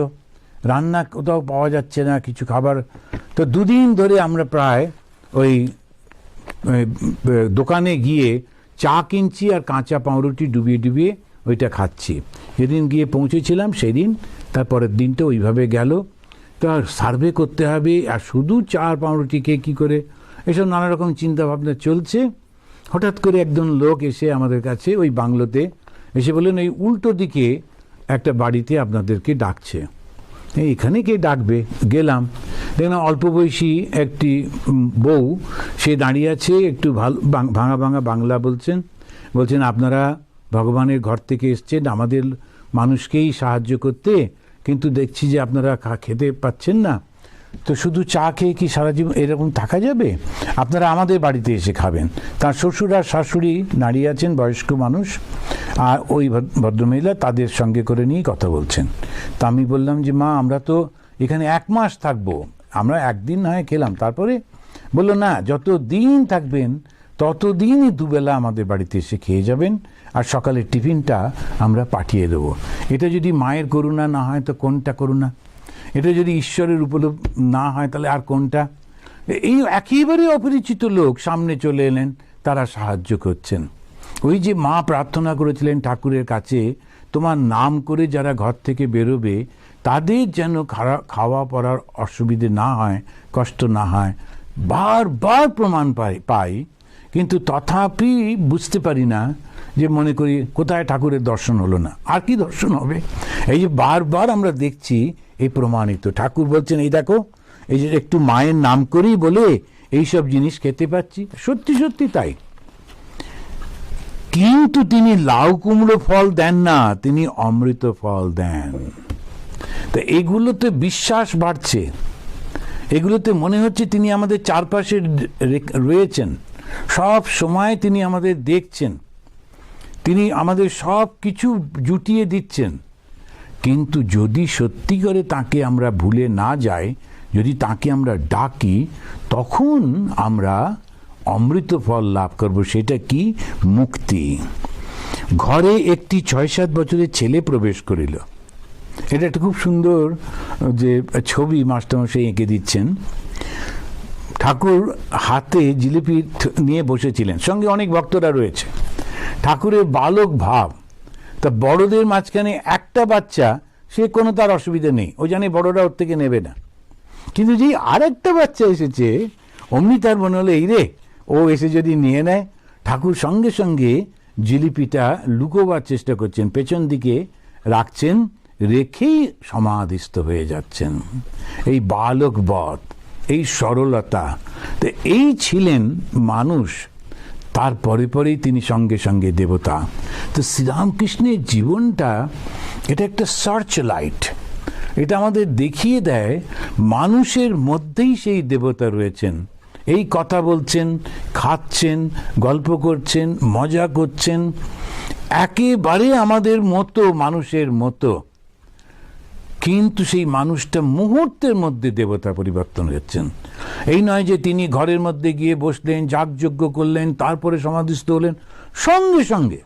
রান্না কোথাও পাওয়া যাচ্ছে না কিছু খাবার। তো 2 দিন ধরে আমরা প্রায় ওই দোকানে গিয়ে চা কিনছি আর কাঁচা পাউরুটি ডুবিয়ে ওইটা খাচ্ছি। যেদিন গিয়ে পৌঁছেছিলাম সেদিন, তারপরের দিনটা ওইভাবে গেল। তো আর সার্ভে করতে হবে, আর শুধু চা আর পাউরুটিকে কী করে, এসব নানা রকম চিন্তাভাবনা চলছে। হঠাৎ করে একজন লোক এসে আমাদের কাছে ওই বাংলোতে এসে বললেন, এই উল্টো দিকে একটা বাড়িতে আপনাদেরকে ডাকছে। এখানে কে ডাকবে? গেলাম, দেখলাম অল্প বয়সী একটি বউ, সে দাঁড়িয়ে আছে, একটু ভাঙা বাংলা বলছেন আপনারা ভগবানের ঘর থেকে এসছেন আমাদের মানুষকেই সাহায্য করতে, কিন্তু দেখছি যে আপনারা খেতে পাচ্ছেন না, তো শুধু চা খেয়ে কি সারা জীবন এরকম থাকা যাবে? আপনারা আমাদের বাড়িতে এসে খাবেন। তার শ্বশুর আর শাশুড়ি দাঁড়িয়ে আছেন, বয়স্ক মানুষ, আর ওই ভদ্রমহিলা তাদের সঙ্গে করে নিয়ে কথা বলছেন। তা আমি বললাম যে মা, আমরা তো এখানে 1 মাস থাকবো, আমরা একদিন না হয় খেলাম। তারপরে বললো, না, যত দিন থাকবেন ততদিনই দুবেলা আমাদের বাড়িতে এসে খেয়ে যাবেন, আর সকালের টিফিনটা আমরা পাঠিয়ে দেবো। এটা যদি মায়ের করুণা না হয় তো কোনটা করুণা? এটা যদি ঈশ্বরের উপলব্ধ না হয় তাহলে আর কোনটা? এই একেবারে অপরিচিত লোক সামনে চলে এলেন, তারা সাহায্য করছেন। ওই যে মা প্রার্থনা করেছিলেন ঠাকুরের কাছে, তোমার নাম করে যারা ঘর থেকে বেরোবে তাদের যেন খাওয়া পড়ার অসুবিধে না হয়, কষ্ট না হয়, বারবার প্রমাণ পাই, কিন্তু তথাপি বুঝতে পারি না, যে মনে করি কোথায় ঠাকুরের দর্শন হলো না, আর কি দর্শন হবে? এই যে বারবার আমরা দেখছি, এই প্রমাণিত। ঠাকুর বলছেন, এই দেখো, এই যে একটু মায়ের নাম করি বলে এইসব জিনিস খেতে পাচ্ছি, সত্যি তাই। কিন্তু তিনি লাউ কুমড়ো ফল দেন না, তিনি অমৃত ফল দেন। তো এগুলোতে বিশ্বাস বাড়ছে, এগুলোতে মনে হচ্ছে তিনি আমাদের চারপাশে রয়েছেন, সব সময় তিনি আমাদের দেখছেন, তিনি আমাদের সব কিছু জুটিয়ে দিচ্ছেন। কিন্তু যদি সত্যি করে তাকে আমরা ভুলে না যাই, যদি তাকে আমরা ডাকি, তখন আমরা অমৃত ফল লাভ করব। সেটা কি? মুক্তি। ঘরে একটি 6-7 বছরের ছেলে প্রবেশ করিল। এটা একটা খুব সুন্দর যে ছবি মাস্টারমশাই এঁকে দিচ্ছেন। ঠাকুর হাতে জিলিপি নিয়ে বসেছিলেন, সঙ্গে অনেক ভক্তরা রয়েছে। ঠাকুরের বালক ভাব, তা বড়দের মাঝখানে একটা বাচ্চা, সে কোনো তার অসুবিধা নেই, ও জানে বড়রা ওর থেকে নেবে না। কিন্তু যেই আরেকটা বাচ্চা এসেছে, অমনি তার মনে হলো এই রে, ও এসে যদি নিয়ে নেয়। ঠাকুর সঙ্গে সঙ্গে জিলিপিটা লুকোবার চেষ্টা করছেন, পেছন দিকে রাখছেন, রেখেই সমাধিস্থ হয়ে যাচ্ছেন। এই বালক বধ, এই সরলতা, তো এই ছিলেন মানুষ। তারপরে পরেই তিনি সঙ্গে সঙ্গে দেবতা। তো শ্রীরামকৃষ্ণের জীবনটা এটা একটা সার্চ লাইট, এটা আমাদের দেখিয়ে দেয় মানুষের মধ্যেই সেই দেবতা রয়েছেন। এই কথা বলছেন, খাচ্ছেন, গল্প করছেন, মজা করছেন, একেবারে আমাদের মতো, মানুষের মতো, কিন্তু সেই মানুষটা মুহূর্তের মধ্যে দেবতা পরিবর্তন হচ্ছেন। এই নয় যে তিনি ঘরের মধ্যে গিয়ে বসলেন, যাগযজ্ঞ করলেন, তারপরে সমাধিস্থ হলেন, সঙ্গে সঙ্গে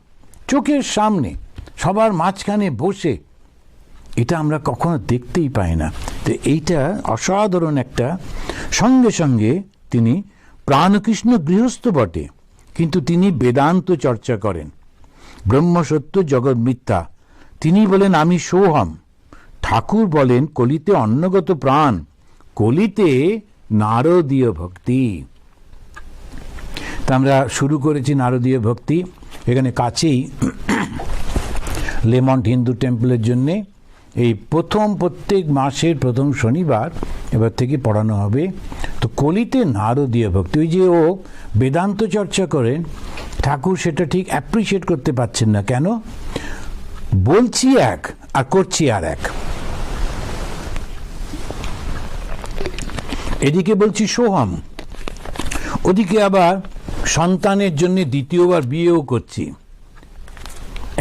চোখের সামনে সবার মাঝখানে বসে, এটা আমরা কখনো দেখতেই পাই না। তো এইটা অসাধারণ একটা। সঙ্গে সঙ্গে তিনি প্রাণকৃষ্ণ গৃহস্থ বটে, কিন্তু তিনি বেদান্ত চর্চা করেন। ব্রহ্মসত্য জগৎ মিথ্যা, তিনি বলেন আমি সোহম। ঠাকুর বলেন কলিতে অন্নগত প্রাণ, কলিতে নারদীয় ভক্তি। তা আমরা শুরু করেছি নারদীয় ভক্তি। এখানে কাছেই লেমন্ট হিন্দু টেম্পলের জন্যে এই প্রত্যেক মাসের প্রথম শনিবার এবার থেকে পড়ানো হবে। তো কলিতে নারদীয় ভক্তি, ওই যে ও বেদান্ত চর্চা করেন, ঠাকুর সেটা ঠিক অ্যাপ্রিসিয়েট করতে পারছেন না। কেন? বলছি এক আর করছি আর এক। এদিকে বলছি সোহম, ওদিকে আবার সন্তানের জন্য দ্বিতীয়বার বিয়েও করছি।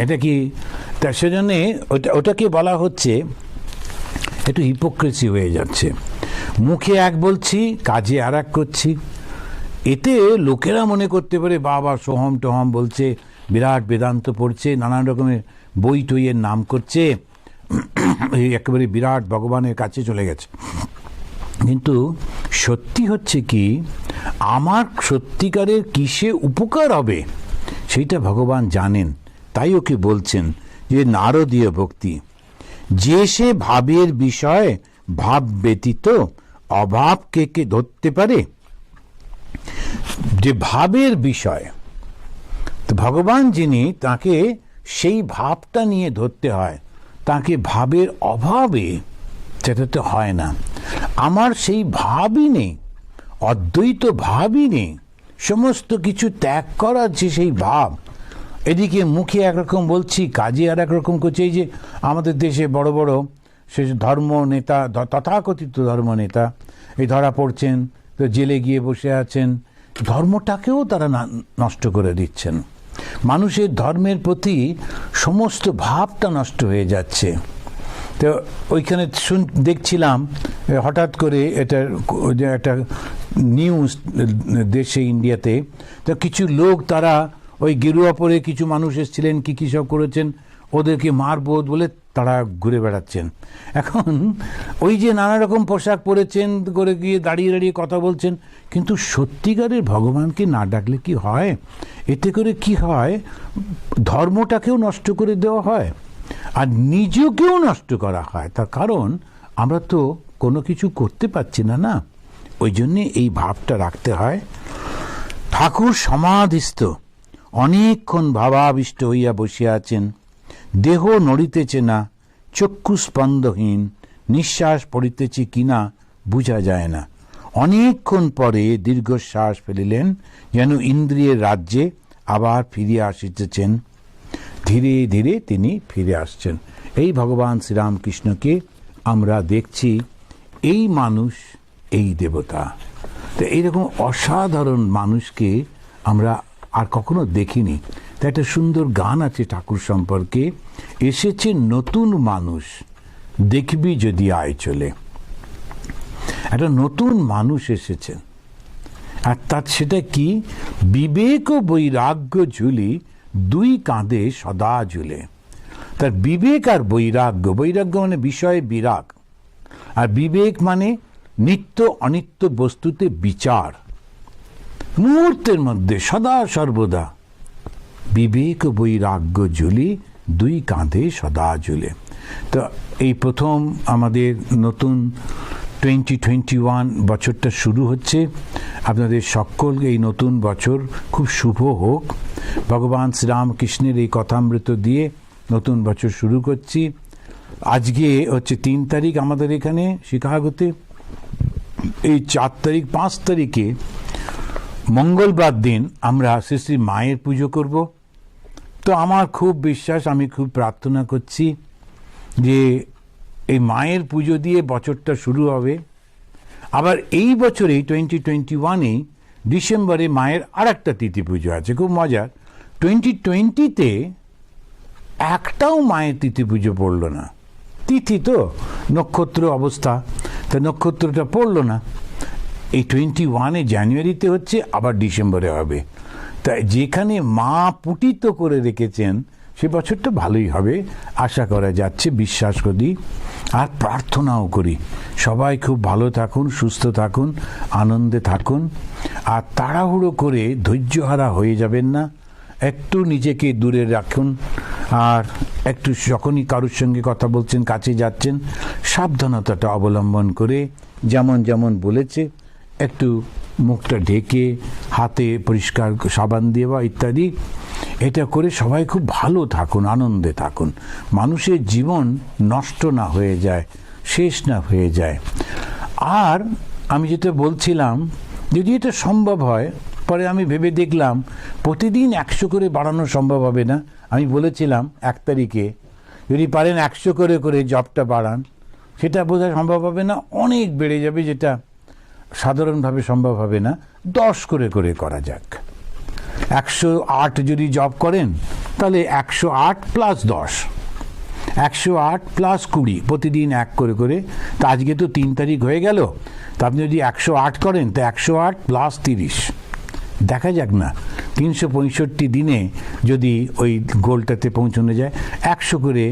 এটা কি? তা সেজন্যে ওটাকে বলা হচ্ছে একটু হিপোক্রেসি হয়ে যাচ্ছে। মুখে এক বলছি, কাজে আর এক করছি। এতে লোকেরা মনে করতে পারে বাবা সোহম টোহম বলছে, বিরাট বেদান্ত পড়ছে, নানান রকমের বই টইয়ের নাম করছে, একেবারে বিরাট ভগবানের কাছে চলে গেছে। কিন্তু সত্যি হচ্ছে কি, আমার সত্যিকারের কিসে উপকার হবে সেইটা ভগবান জানেন, তাই ওকে বলছেন যে নারদীয় ভক্তি। যে সে ভাবের বিষয় ভাব ব্যতীত অভাবকে কে ধরতে পারে? যে ভাবের বিষয়, তো ভগবান যিনি, তাকে সেই ভাবটা নিয়ে ধরতে হয়, তাকে ভাবের অভাবে সেটা তো হয় না। আমার সেই ভাবই নেই, অদ্বৈত ভাবই নেই, সমস্ত কিছু ত্যাগ করার যে সেই ভাব। এদিকে মুখে একরকম বলছি, কাজে আর একরকম করছি। এই যে আমাদের দেশে বড় বড় সে ধর্ম নেতা, তথাকথিত ধর্ম নেতা, এই ধরা পড়ছেন, তো জেলে গিয়ে বসে আছেন, ধর্মটাকেও তারা নষ্ট করে দিচ্ছেন। মানুষের ধর্মের প্রতি সমস্ত ভাবটা নষ্ট হয়ে যাচ্ছে। তো ওইখানে দেখছিলাম হঠাৎ করে একটা নিউজ দেশে, ইন্ডিয়াতে, তো কিছু লোক তারা ওই গেরুয়া পরে কিছু মানুষ এসেছিলেন, কী সব করেছেন, ওদেরকে মারবো বলে তারা ঘুরে বেড়াচ্ছেন। এখন ওই যে নানা রকম পোশাক পরেছেন, করে গিয়ে দাঁড়িয়ে দাঁড়িয়ে কথা বলছেন, কিন্তু সত্যিকারের ভগবানকে না ডাকলে কি হয়? এতে করে কি হয়, ধর্মটাকেও নষ্ট করে দেওয়া হয় আর নিজেকেও নষ্ট করা হয়। তার কারণ আমরা তো কোনো কিছু করতে পারছি না, না, ওই জন্যে এই ভাবটা রাখতে হয়। ঠাকুর সমাধিস্থ, অনেকক্ষণ ভাবাবিষ্ট হইয়া বসিয়া আছেন, দেহ নড়িতেছে না, চক্ষু স্পন্দহীন, নিঃশ্বাস পড়িতেছে কিনা বুঝা যায় না। অনেকক্ষণ পরে দীর্ঘশ্বাস ফেলিলেন, যেন ইন্দ্রিয়ের রাজ্যে আবার ফিরিয়া আসিতেছেন। ধীরে ধীরে তিনি ফিরে আসছেন। এই ভগবান শ্রীরামকৃষ্ণকে আমরা দেখছি, এই মানুষ, এই দেবতা। তো এইরকম অসাধারণ মানুষকে আমরা আর কখনো দেখিনি। তো একটা সুন্দর গান আছে ঠাকুর সম্পর্কে, এসেছে নতুন মানুষ, দেখবি যদি আয় চলে। একটা নতুন মানুষ এসেছেন, আর তার সেটা কি? বিবেক ও বৈরাগ্য ঝুলি দুই কাঁধে সদা ঝুলে। তার বিবেক আর বৈরাগ্য, বৈরাগ্য মানে বিষয়ে বিরাগ, আর বিবেক মানে নিত্য অনিত্য বস্তুতে বিচার, মুহূর্তের মধ্যে সদা সর্বদা বিবেক ও বৈরাগ্য ঝুলি দুই কাঁধে সদা ঝুলে। তো এই প্রথম আমাদের নতুন 2021 বছরটা শুরু হচ্ছে। আপনাদের সকল এই নতুন বছর খুব শুভ হোক। ভগবান শ্রীরামকৃষ্ণের এই কথামৃত দিয়ে নতুন বছর শুরু করছি। আজকে হচ্ছে 3 তারিখ আমাদের এখানে শিকাগোতে, এই 4 তারিখ 5 তারিখে মঙ্গলবার দিন আমরা শ্রী শ্রী মায়ের পুজো করব। তো আমার খুব বিশ্বাস, আমি খুব প্রার্থনা করছি যে এই মায়ের পুজো দিয়ে বছরটা শুরু হবে। আবার এই বছরেই 2021-এ ডিসেম্বরে মায়ের আর একটা তিথি পুজো আছে, খুব মজার। 2020-তে একটাও মায়ের তিথি পুজো পড়লো না। তিথি তো নক্ষত্র অবস্থা, তা নক্ষত্রটা পড়লো না। এই 21-এ জানুয়ারিতে হচ্ছে, আবার ডিসেম্বরে হবে। তাই যেখানে মা পুটিত করে রেখেছেন সে বছরটা ভালোই হবে আশা করা যাচ্ছে, বিশ্বাস করি আর প্রার্থনাও করি। সবাই খুব ভালো থাকুন, সুস্থ থাকুন, আনন্দে থাকুন, আর তাড়াহুড়ো করে ধৈর্যহারা হয়ে যাবেন না। একটু নিজেকে দূরে রাখুন, আর একটু যখনই কারোর সঙ্গে কথা বলছেন, কাছে যাচ্ছেন, সাবধানতাটা অবলম্বন করে যেমন যেমন বলেছে একটু মুখটা ঢেকে হাতে পরিষ্কার সাবান দেওয়া ইত্যাদি, এটা করে সবাই খুব ভালো থাকুন, আনন্দে থাকুন, মানুষের জীবন নষ্ট না হয়ে যায়, শেষ না হয়ে যায়। আর আমি যেটা বলছিলাম, যদি এটা সম্ভব হয়, পরে আমি ভেবে দেখলাম প্রতিদিন 100 করে বাড়ানো সম্ভব হবে না। আমি বলেছিলাম 1 তারিখে যদি পারেন 100 করে করে জবটা বাড়ান, সেটা বোধহয় সম্ভব হবে না, অনেক বেড়ে যাবে, যেটা সাধারণভাবে সম্ভব হবে না। 10 করে করে করা যাক। 108 যদি জব করেন তাহলে 108 প্লাস 10, 108 প্লাস 20, প্রতিদিন 1 করে করে। তা আজকে তো 3 তারিখ হয়ে গেল, তা আপনি যদি 108 করেন তো 108 প্লাস 30, দেখা যাক না 365 দিনে যদি ওই গোলটাতে পৌঁছানো যায়। 100 করে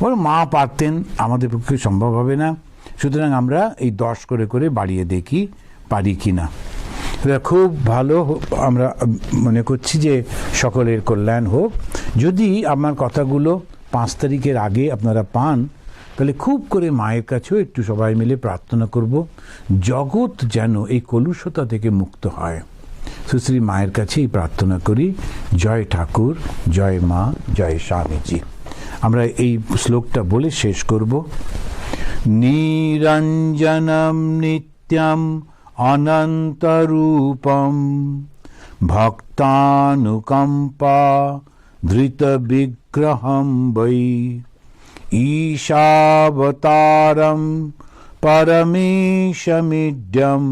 ওর মা পারতেন, আমাদের পক্ষে সম্ভব হবে না, সুতরাং আমরা এই 10 করে করে বাড়িয়ে দেখি পারি কি না। খুব ভালো, আমরা মনে করছি যে সকলের কল্যাণ হোক। যদি আমার কথাগুলো 5 তারিখের আগে আপনারা পান, তাহলে খুব করে মায়ের কাছেও একটু সবাই মিলে প্রার্থনা করব, জগৎ যেন এই কলুষতা থেকে মুক্ত হয়। সুশ্রী মায়ের কাছেই প্রার্থনা করি। জয় ঠাকুর, জয় মা, জয় স্বামীজি। আমরা এই শ্লোকটা বলে শেষ করব। নিরঞ্জনম নিত্যম অনন্তরূপম ভক্তানুকম্পা ধৃত বিগ্রহম বৈ ঈশাবতারম পরমেশমিড্যম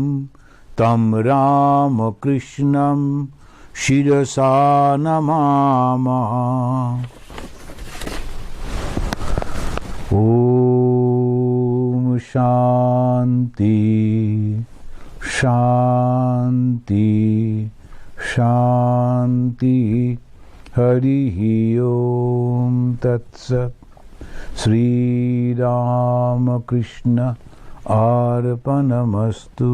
তম রামকৃষ্ণম শিরসা নমামঃ। ওম শান্তি শান্তি শান্তি। হরি ওম তৎসৎ। শ্রীরামকৃষ্ণ অর্পণমস্তু।